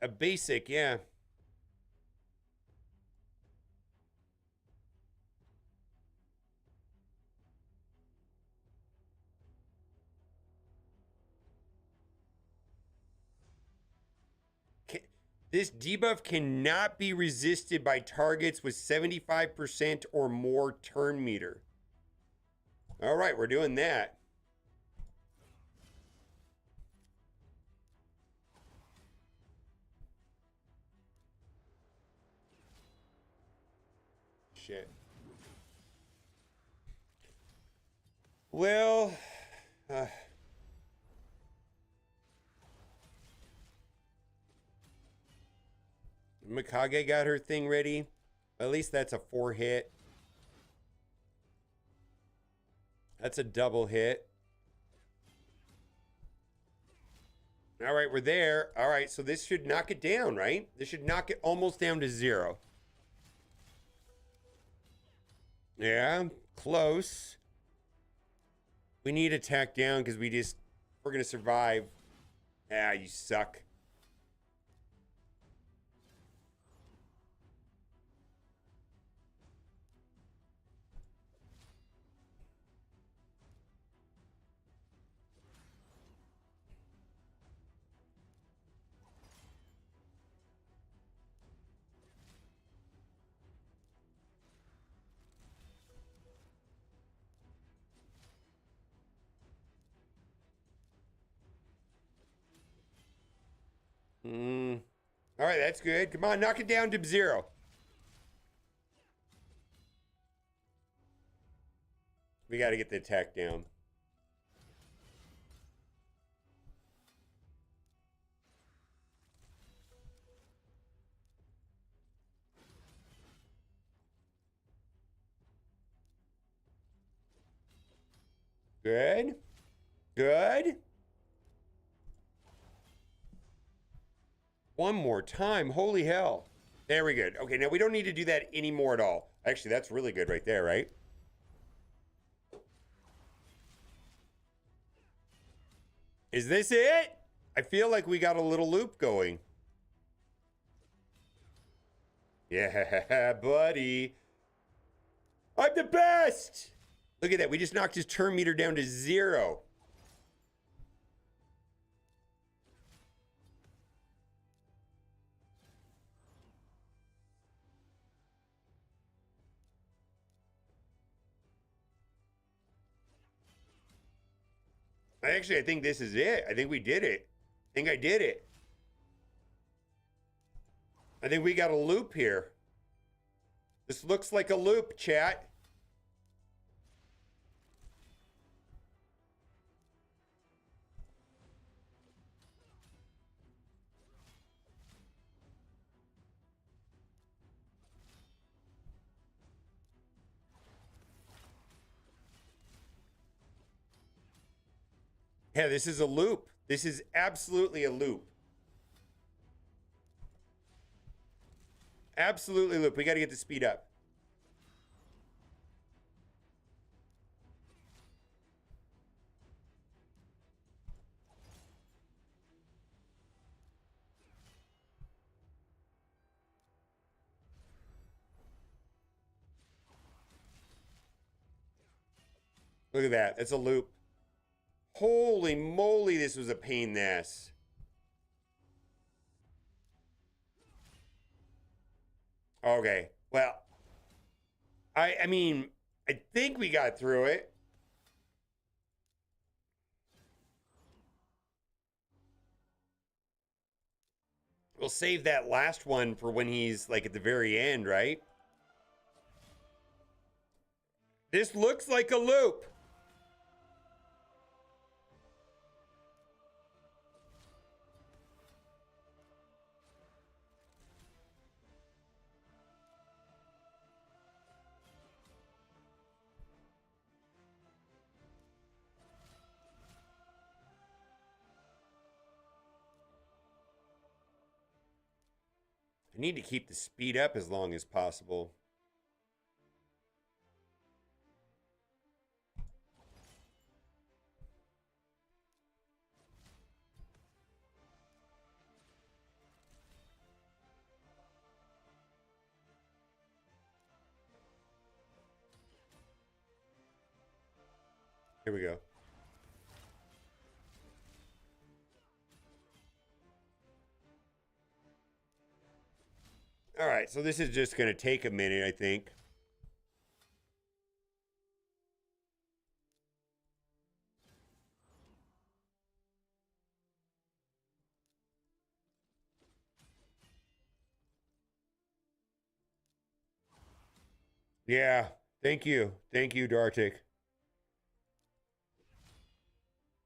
A basic, yeah. This debuff cannot be resisted by targets with 75% or more turn meter. All right, we're doing that. Shit. Well, Mikage got her thing ready. At least that's a 4 hit. That's a double hit. All right, we're there. All right, so this should knock it down, right? This should knock it almost down to 0. Yeah, close. We need attack down because we're going to survive. Ah, you suck. All right, that's good. Come on, knock it down to 0. We got to get the attack down. Good. Good. one more time. Holy hell. There we go. Okay, now we don't need to do that anymore at all. Actually, that's really good right there, right? Is this it? I feel like we got a little loop going. Yeah, buddy. I'm the best. Look at that. We just knocked his turn meter down to 0. Actually, I think this is it. I think we did it. I think I did it. I think we got a loop here. This looks like a loop, chat. Yeah, this is a loop. This is absolutely a loop. Absolutely loop. We got to get the speed up. Look at that. That's a loop. Holy moly, this was a pain in the ass. Okay. Well, I mean, I think we got through it. We'll save that last one for when he's like at the very end, right? This looks like a loop. I need to keep the speed up as long as possible. Here we go. All right, so this is just going to take a minute, I think. Yeah, thank you. Thank you, Dartik.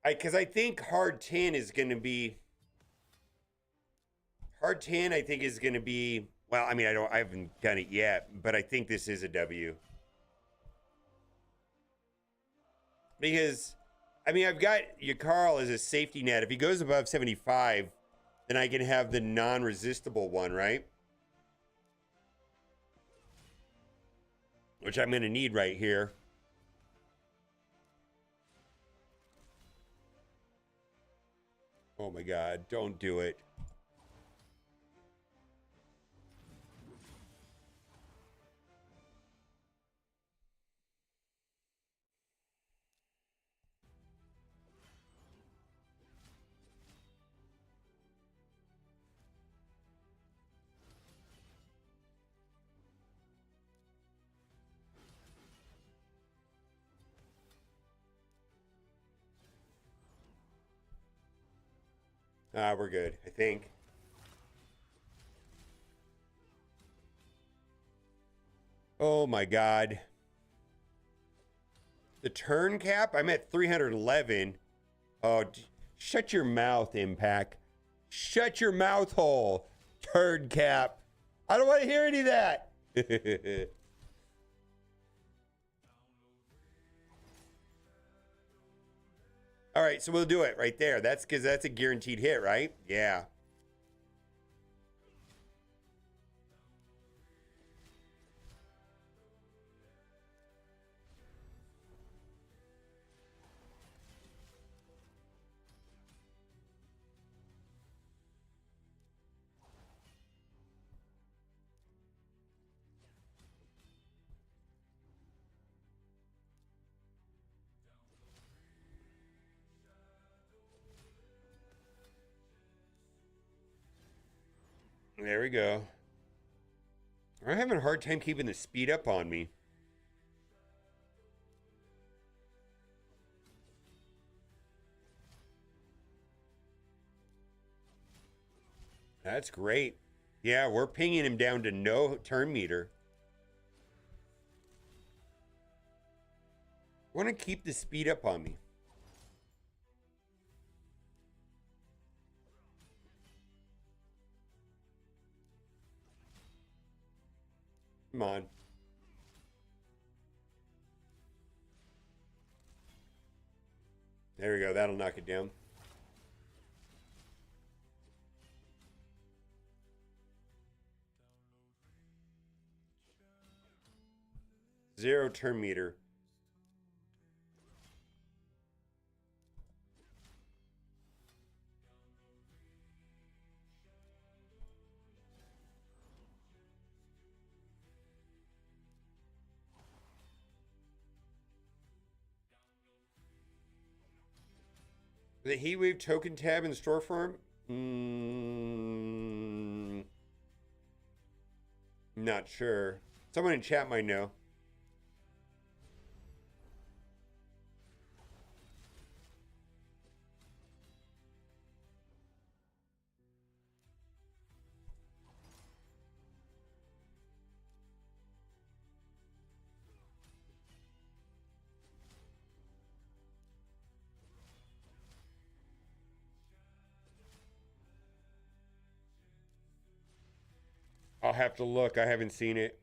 Because I think hard 10 is going to be... Hard 10, I think, is going to be... Well, I mean, I haven't done it yet, but I think this is a W. Because, I mean, I've got Yakarl as a safety net. If he goes above 75, then I can have the non-resistible one, right? Which I'm going to need right here. Oh my God, don't do it. We're good, I think. Oh my God. The turn cap? I'm at 311. Oh, shut your mouth, Impact. Shut your mouth hole, turd cap. I don't want to hear any of that. All right, so we'll do it right there. That's because that's a guaranteed hit, right? Yeah. There we go. I'm having a hard time keeping the speed up on me. That's great. Yeah, we're pinging him down to no turn meter. I want to keep the speed up on me. Come on. There we go. That'll knock it down. Zero turn meter. The Heatwave token tab in the store form? Not sure. Someone in chat might know. I'll have to look. I haven't seen it.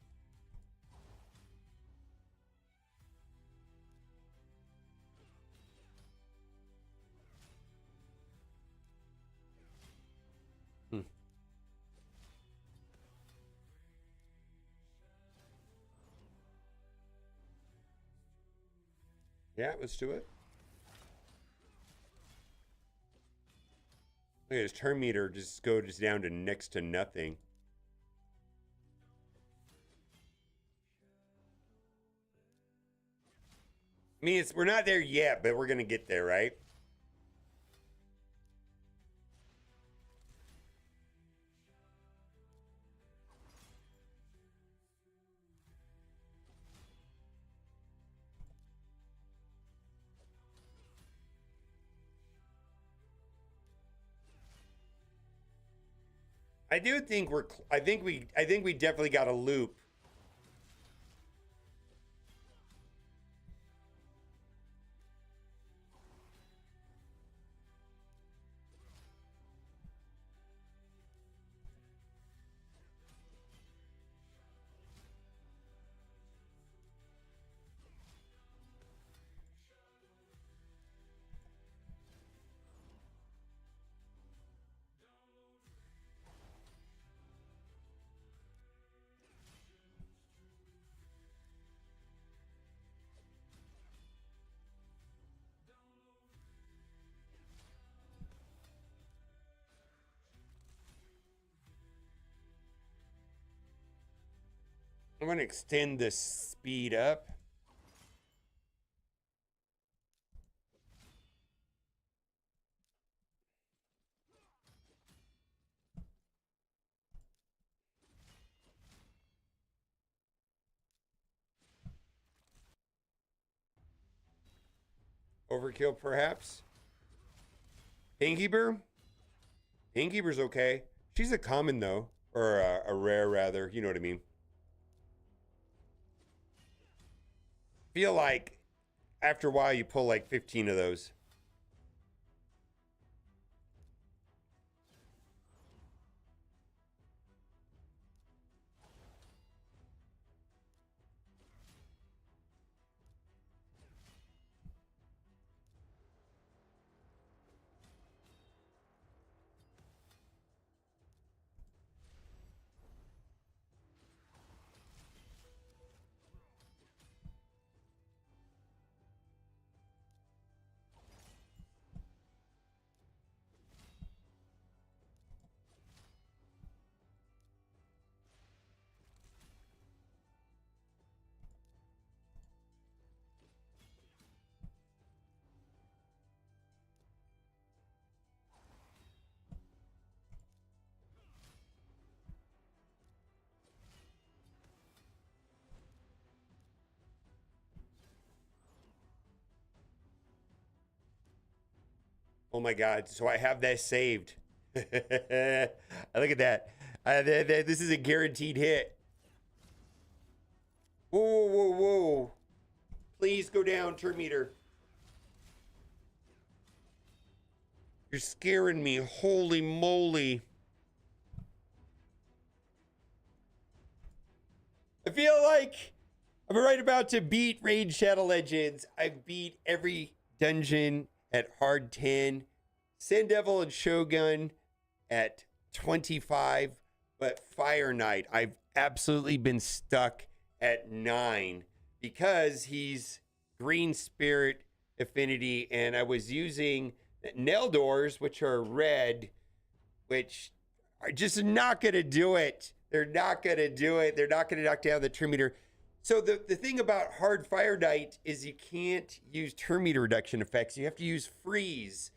Yeah, let's do it. Look at his turn meter just goes down to next to nothing. I mean, we're not there yet, but we're gonna get there, right? I do think we're. I think we definitely got a loop. I'm gonna extend the speed up. Overkill, perhaps. Innkeeper? Innkeeper's okay. She's a common, though. Or a rare, rather. You know what I mean. Feel like after a while you pull like 15 of those. Oh my God. So I have that saved. Look at that. This is a guaranteed hit. Whoa, whoa, whoa, whoa. Please go down, turn meter. You're scaring me. Holy moly. I feel like I'm right about to beat Raid Shadow Legends. I've beat every dungeon at hard 10. Sand Devil and Shogun at 25. But Fire Knight, I've absolutely been stuck at 9 because he's Green Spirit Affinity. And I was using Neldors, which are red, which are just not going to do it. They're not going to do it. They're not going to knock down the turn meter. So the thing about hard Fire Knight is you can't use turn meter reduction effects. You have to use freeze.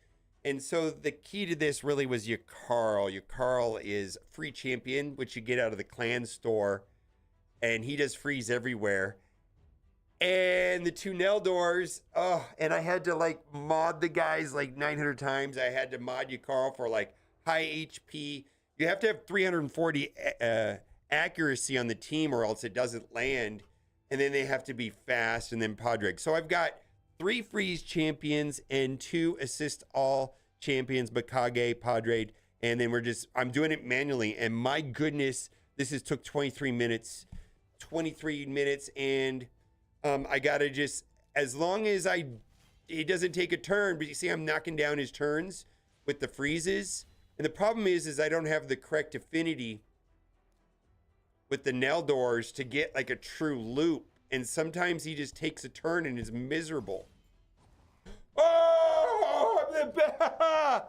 And so the key to this really was Yakarl. Yakarl is free champion, which you get out of the clan store. And he does freeze everywhere. And the 2 Neldors, and I had to like mod the guys like 900 times. I had to mod Yakarl for like high HP. You have to have 340 accuracy on the team or else it doesn't land. And then they have to be fast and then Podrick. So I've got 3 freeze champions and 2 assist all champions, Bakage, Padre. And then I'm doing it manually. And my goodness, this has took 23 minutes. 23 minutes. And I got to just, as long as he doesn't take a turn, but you see I'm knocking down his turns with the freezes. And the problem is I don't have the correct affinity with the Neldors to get like a true loop. And sometimes he just takes a turn and is miserable. Oh, I'm the best.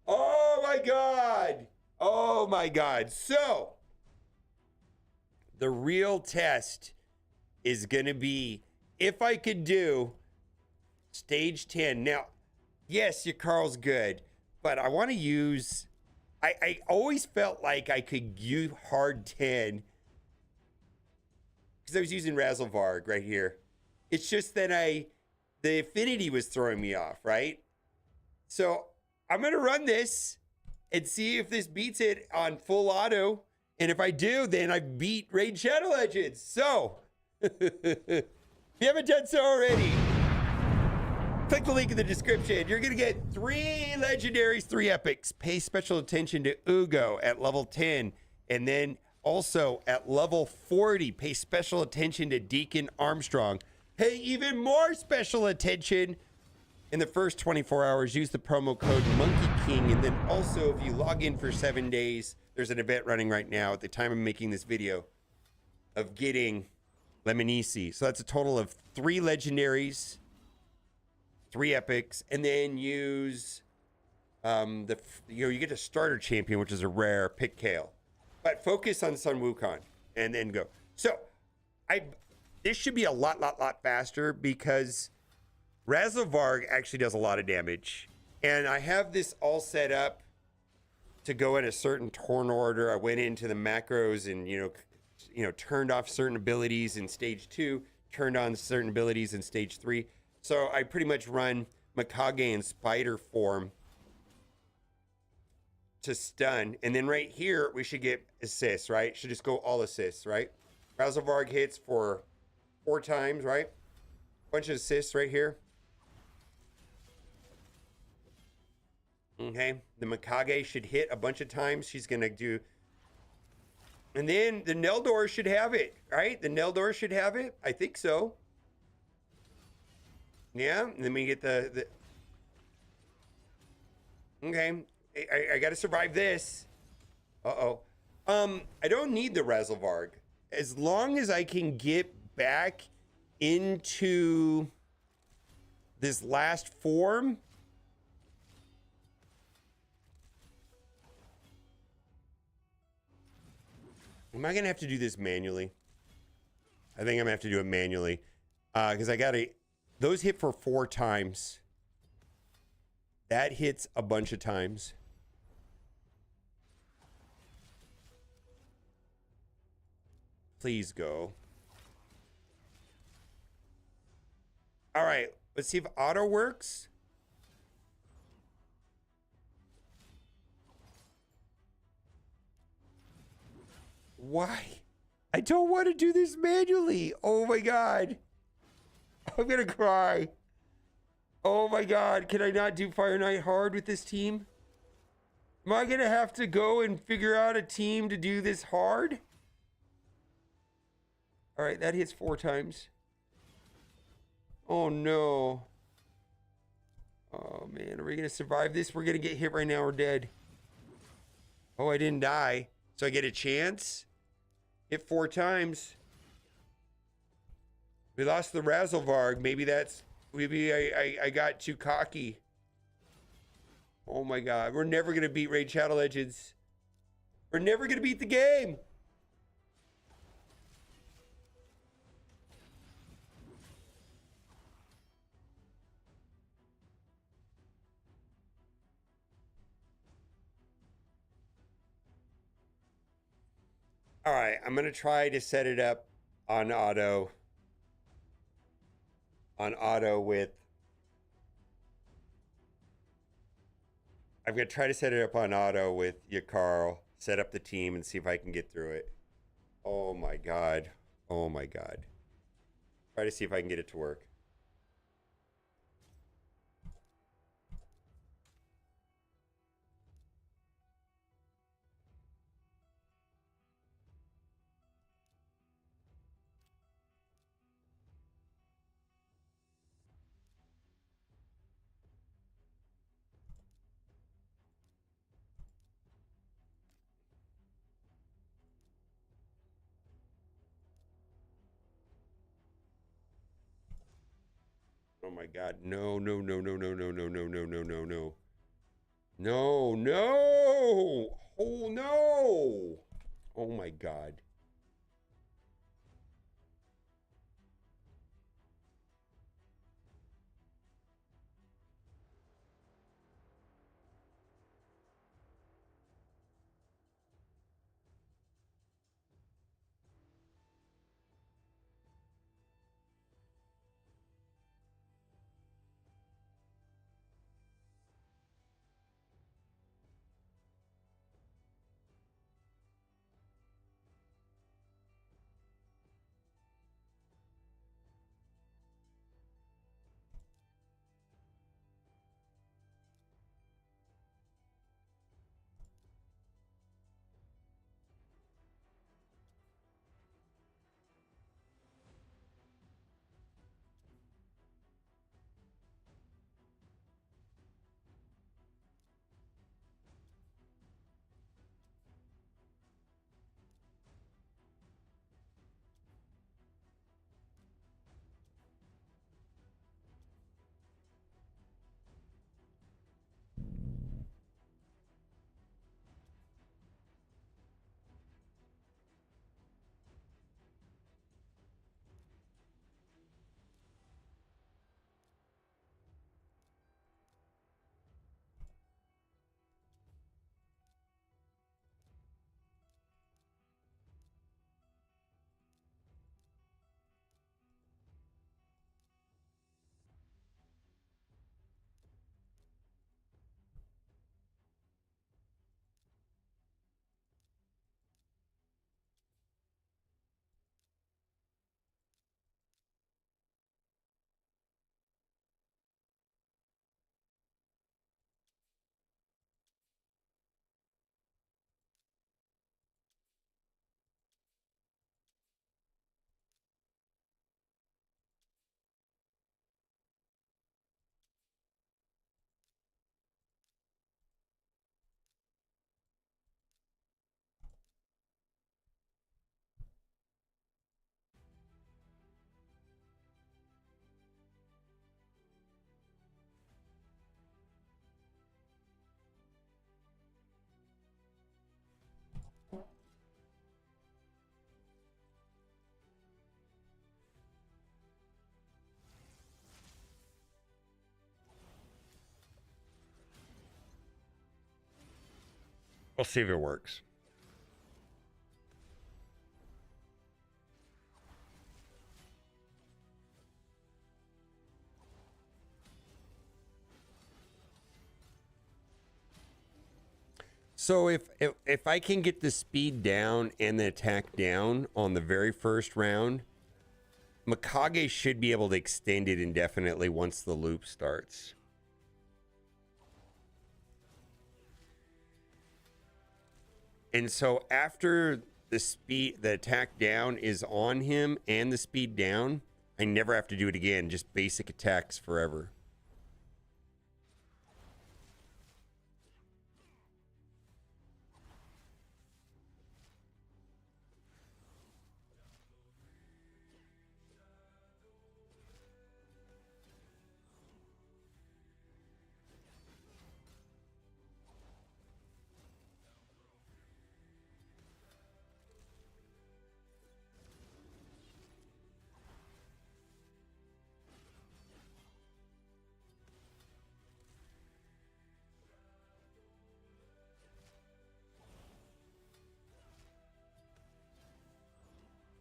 Oh my God. Oh my God. So the real test is going to be if I could do stage 10. Now, yes, Yakarl's good. But I want to use, I always felt like I could use hard 10 because I was using Razzlevarg right here. It's just that the affinity was throwing me off, right? So I'm going to run this and see if this beats it on full auto. And if I do, then I beat Raid Shadow Legends. So, if you haven't done so already, click the link in the description. You're going to get 3 legendaries, 3 epics. Pay special attention to Ugo at level 10. And then also at level 40, pay special attention to Deacon Armstrong. Pay even more special attention in the first 24 hours. Use the promo code Monkey King. And then also, if you log in for 7 days, there's an event running right now at the time of making this video of getting Lemonisi. So that's a total of 3 legendaries, 3 epics, and then use you get a starter champion, which is a rare pick Kale, but focus on Sun Wukong and then go. So this should be a lot faster because Razzlevarg actually does a lot of damage, and I have this all set up to go in a certain turn order. I went into the macros and turned off certain abilities in stage 2, turned on certain abilities in stage 3. So I pretty much run Mikage in spider form to stun. And then right here, we should get assists, right? Should just go all assists, right? Razzlevarg hits for 4 times, right? Bunch of assists right here. Okay. The Mikage should hit a bunch of times. She's going to do... And then the Neldor should have it, right? The Neldor should have it. I think so. Yeah, and then we get the okay. I got to survive this. Uh-oh. I don't need the Razzlevarg. As long as I can get back into this last form. Am I going to have to do this manually? I think I'm going to have to do it manually. Because I got to... Those hit for 4 times. That hits a bunch of times. Please go. All right. Let's see if auto works. Why? I don't want to do this manually. Oh my God. I'm gonna cry. Oh my God. Can I not do Fire Knight hard with this team? Am I gonna have to go and figure out a team to do this hard? All right, that hits 4 times. Oh no. Oh man, are we gonna survive this? We're gonna get hit right now or dead. Oh, I didn't die. So I get a chance? Hit 4 times. We lost the Razzlevarg. Maybe I got too cocky. Oh my God. We're never gonna beat Raid Shadow Legends. We're never gonna beat the game. All right, I'm gonna try to set it up on auto. With. I'm gonna try to set it up on auto with you, Carl. Set up the team and see if I can get through it. Oh my God. Oh my God. Try to see if I can get it to work. Oh my God. No, no, no, no, no, no, no, no, no, no, no, no. No, no. Oh no. Oh my God. We'll see if it works. So if I can get the speed down and the attack down on the very first round, Mikage should be able to extend it indefinitely once the loop starts. And so after the attack down is on him and the speed down, I never have to do it again. Just basic attacks forever.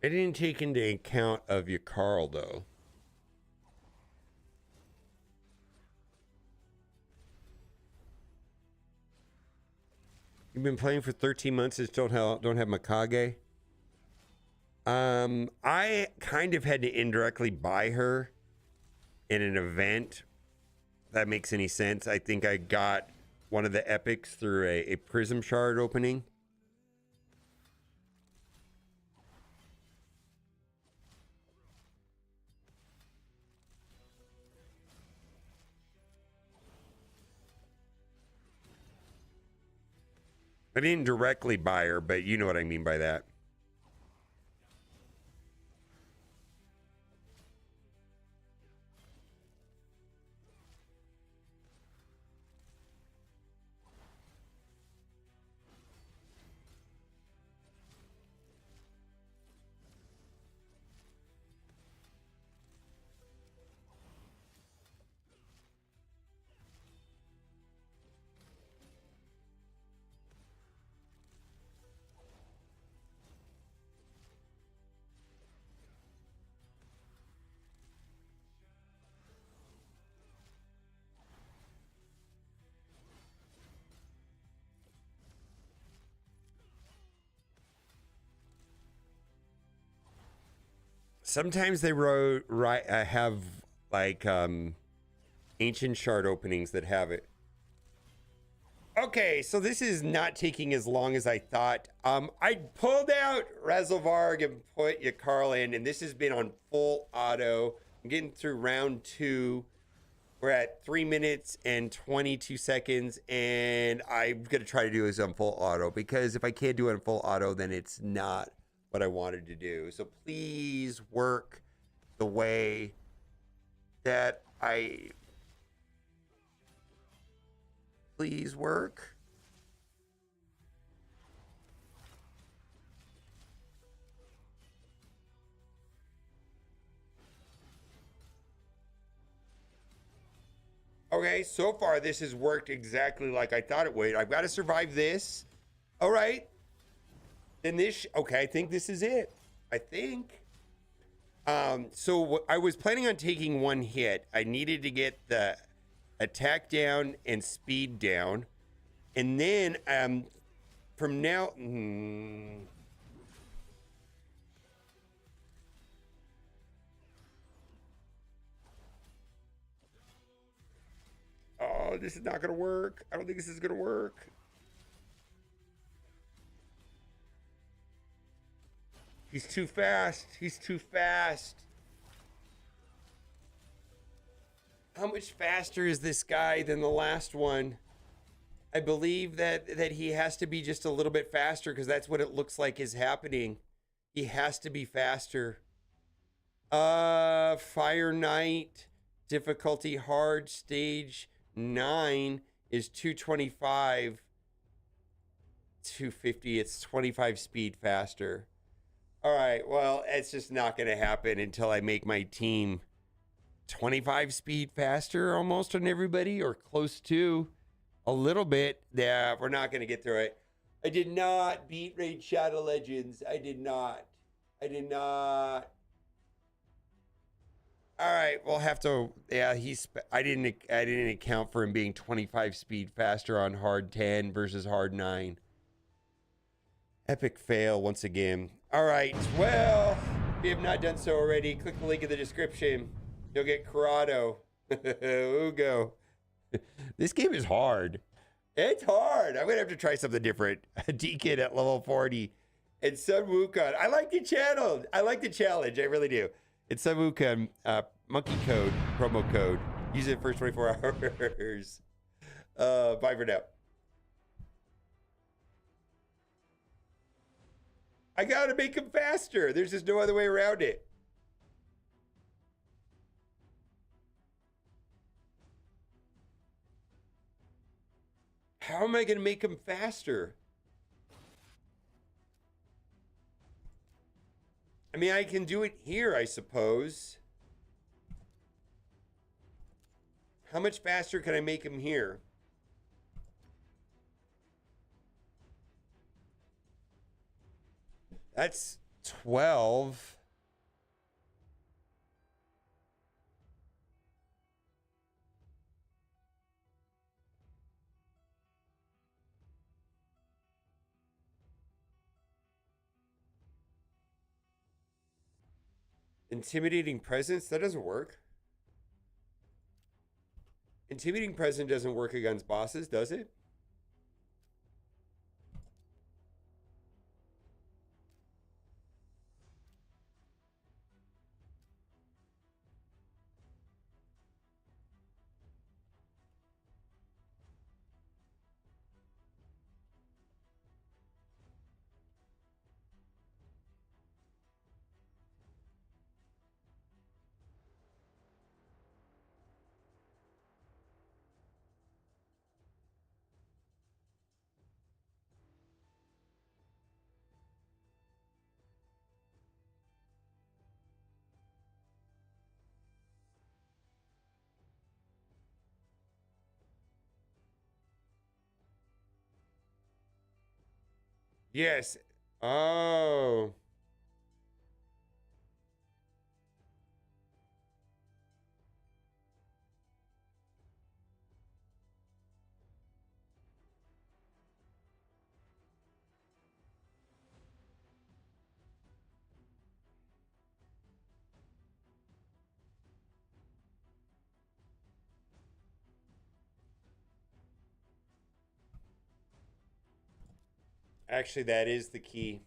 I didn't take into account of your Carl though. You've been playing for 13 months and still don't have Mikage. I kind of had to indirectly buy her in an event. If that makes any sense. I think I got one of the epics through a prism shard opening. I didn't directly buy her, but you know what I mean by that. Sometimes they have like ancient shard openings that have it. Okay, so this is not taking as long as I thought. I pulled out Reservarg and put Yakarl in, and this has been on full auto. I'm getting through round 2. We're at 3 minutes and 22 seconds, and I'm gonna try to do this on full auto because if I can't do it on full auto, then it's not what I wanted to do. So please work the way that please work. Okay, so far this has worked exactly like I thought it would. I've got to survive this. All right. Then this, okay, I think this is it. I think. So I was planning on taking one hit. I needed to get the attack down and speed down. And then from now... Oh, this is not going to work. I don't think this is going to work. He's too fast. He's too fast. How much faster is this guy than the last one? I believe that he has to be just a little bit faster because that's what it looks like is happening. He has to be faster. Fire Knight, difficulty hard, stage 9 is 225. 250, it's 25 speed faster. All right, well, it's just not going to happen until I make my team 25 speed faster almost on everybody or close to a little bit. Yeah, we're not going to get through it. I did not beat Raid Shadow Legends. I did not. All right, we'll have to. Yeah, I didn't account for him being 25 speed faster on hard 10 versus hard 9. Epic fail once again. All right, well, if you have not done so already, click the link in the description. You'll get Corrado. Ugo. This game is hard. It's hard. I'm gonna have to try something different. Deacon at level 40. And Sun Wukong. I like the channel. I like the challenge. I really do. It's Sun Wukong, monkey code, promo code. Use it for 24 hours. Bye for now. I gotta make him faster. There's just no other way around it. How am I gonna make him faster? I mean, I can do it here, I suppose. How much faster can I make him here? That's 12. Intimidating presence? That doesn't work. Intimidating presence doesn't work against bosses, does it? Yes. Oh. Actually, that is the key.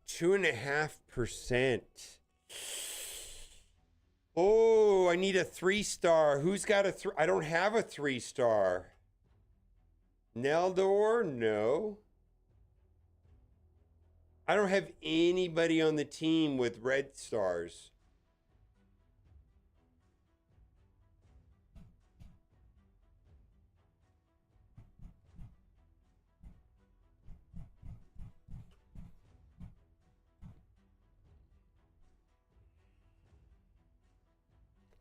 Two and a half percent. Oh, I need a 3-star. Who's got a I don't have a 3-star. Neldor? No. I don't have anybody on the team with red stars.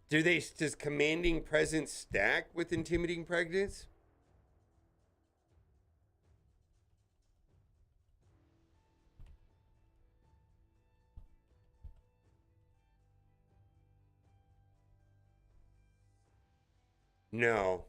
Does commanding presence stack with intimidating presence? No.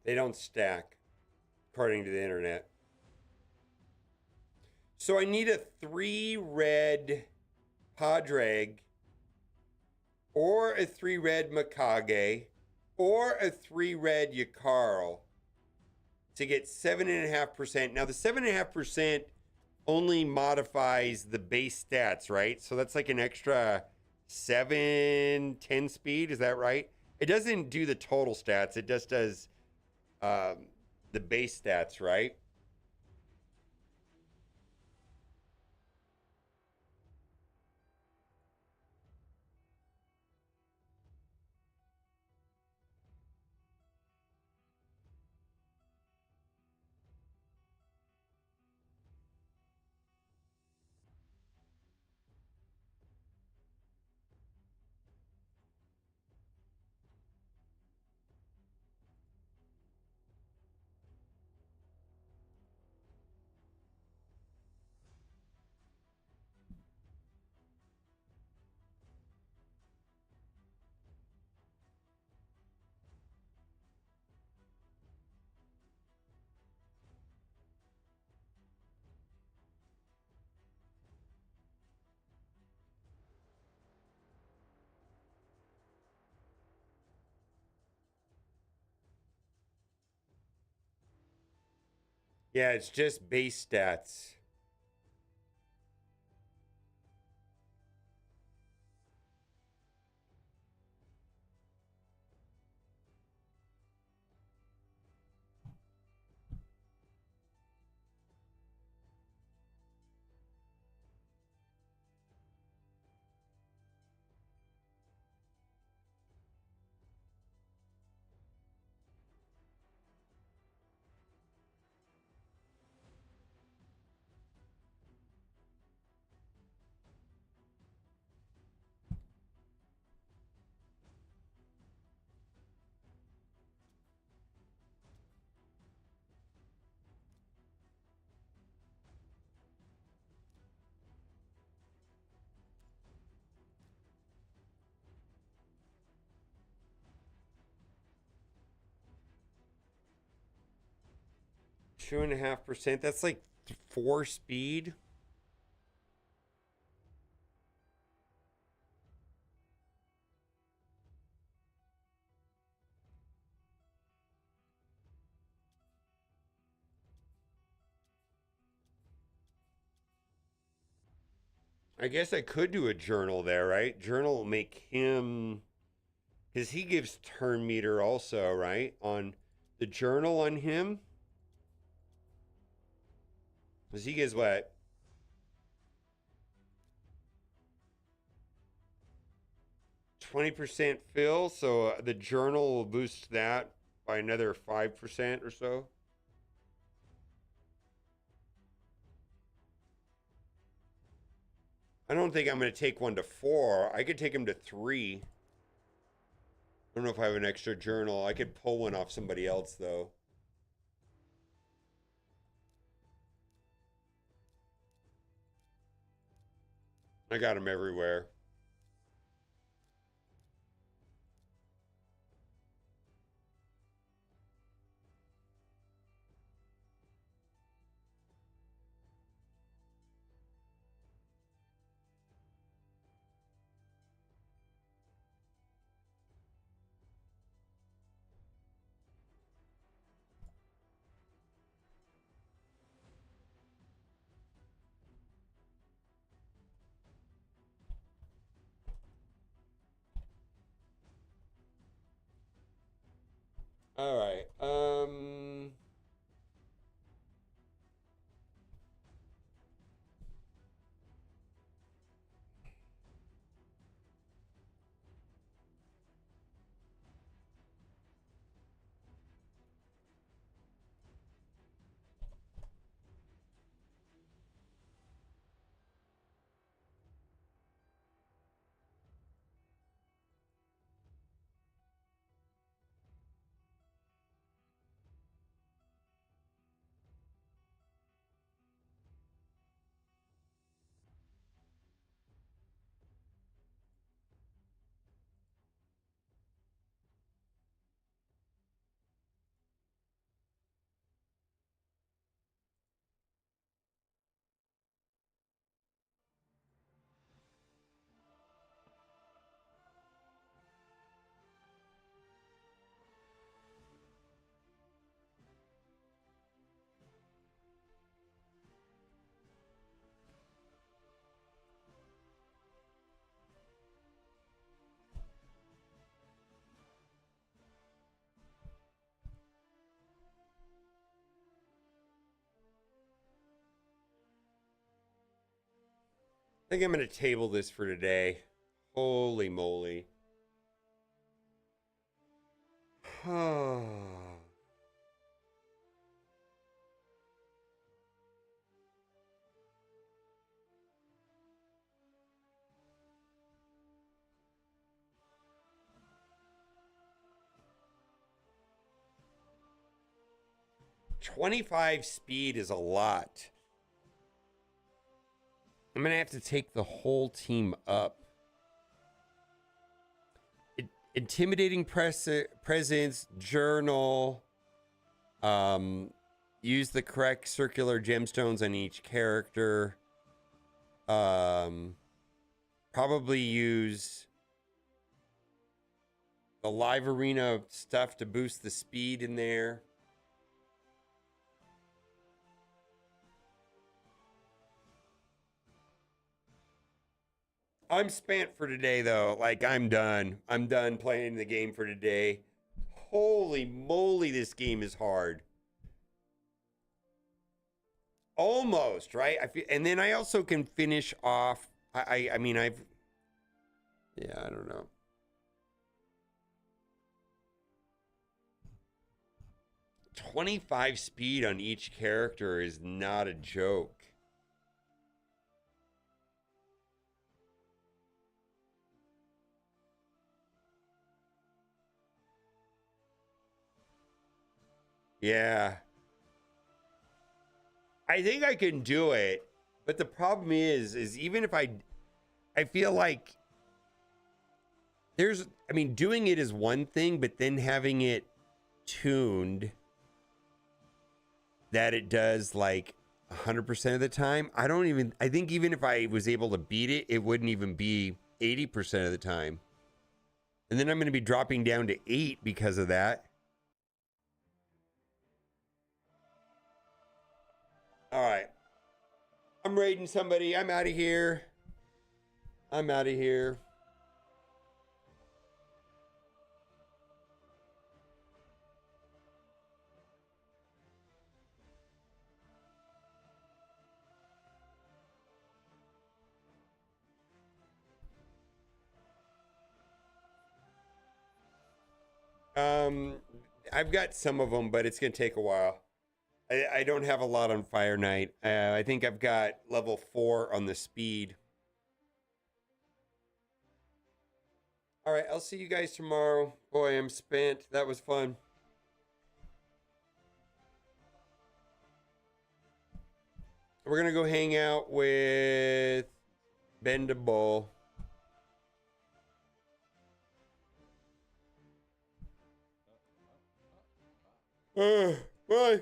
They don't stack, according to the internet. So I need a 3 red Padraig, or a 3 red Mikage, or a 3 red Yakarl to get 7.5%. Now the 7.5% only modifies the base stats, right? So that's like an extra 7, 10 speed. Is that right? It doesn't do the total stats. It just does um, the base stats, right? Yeah, it's just base stats. – 2.5%. That's like 4 speed. I guess I could do a journal there, right? Journal will make him, because he gives turn meter also, right? On the journal on him, because he gives what? 20% fill. So the journal will boost that by another 5% or so. I don't think I'm going to take one to 4. I could take him to 3. I don't know if I have an extra journal. I could pull one off somebody else, though. I got them everywhere. All right. think I'm going to table this for today. Holy moly. 25 speed is a lot. I'm going to have to take the whole team up. Intimidating presence, journal, use the correct circular gemstones on each character. Probably use the live arena stuff to boost the speed in there. I'm spent for today, though. Like, I'm done. I'm done playing the game for today. Holy moly, this game is hard. Almost, right? I feel, and then I also can finish off. I mean, I don't know. $25 speed on each character is not a joke. Yeah. I think I can do it, but the problem is even if I feel like I mean, doing it is one thing, but then having it tuned that it does like 100% of the time, I think even if I was able to beat it, it wouldn't even be 80% of the time. And then I'm going to be dropping down to 8 because of that. All right. I'm raiding somebody. I'm out of here. I'm out of here. I've got some of them, but it's going to take a while. I don't have a lot on Fire Knight. I think I've got level 4 on the speed. All right, I'll see you guys tomorrow. Boy, I'm spent. That was fun. We're going to go hang out with Bendable. Bye.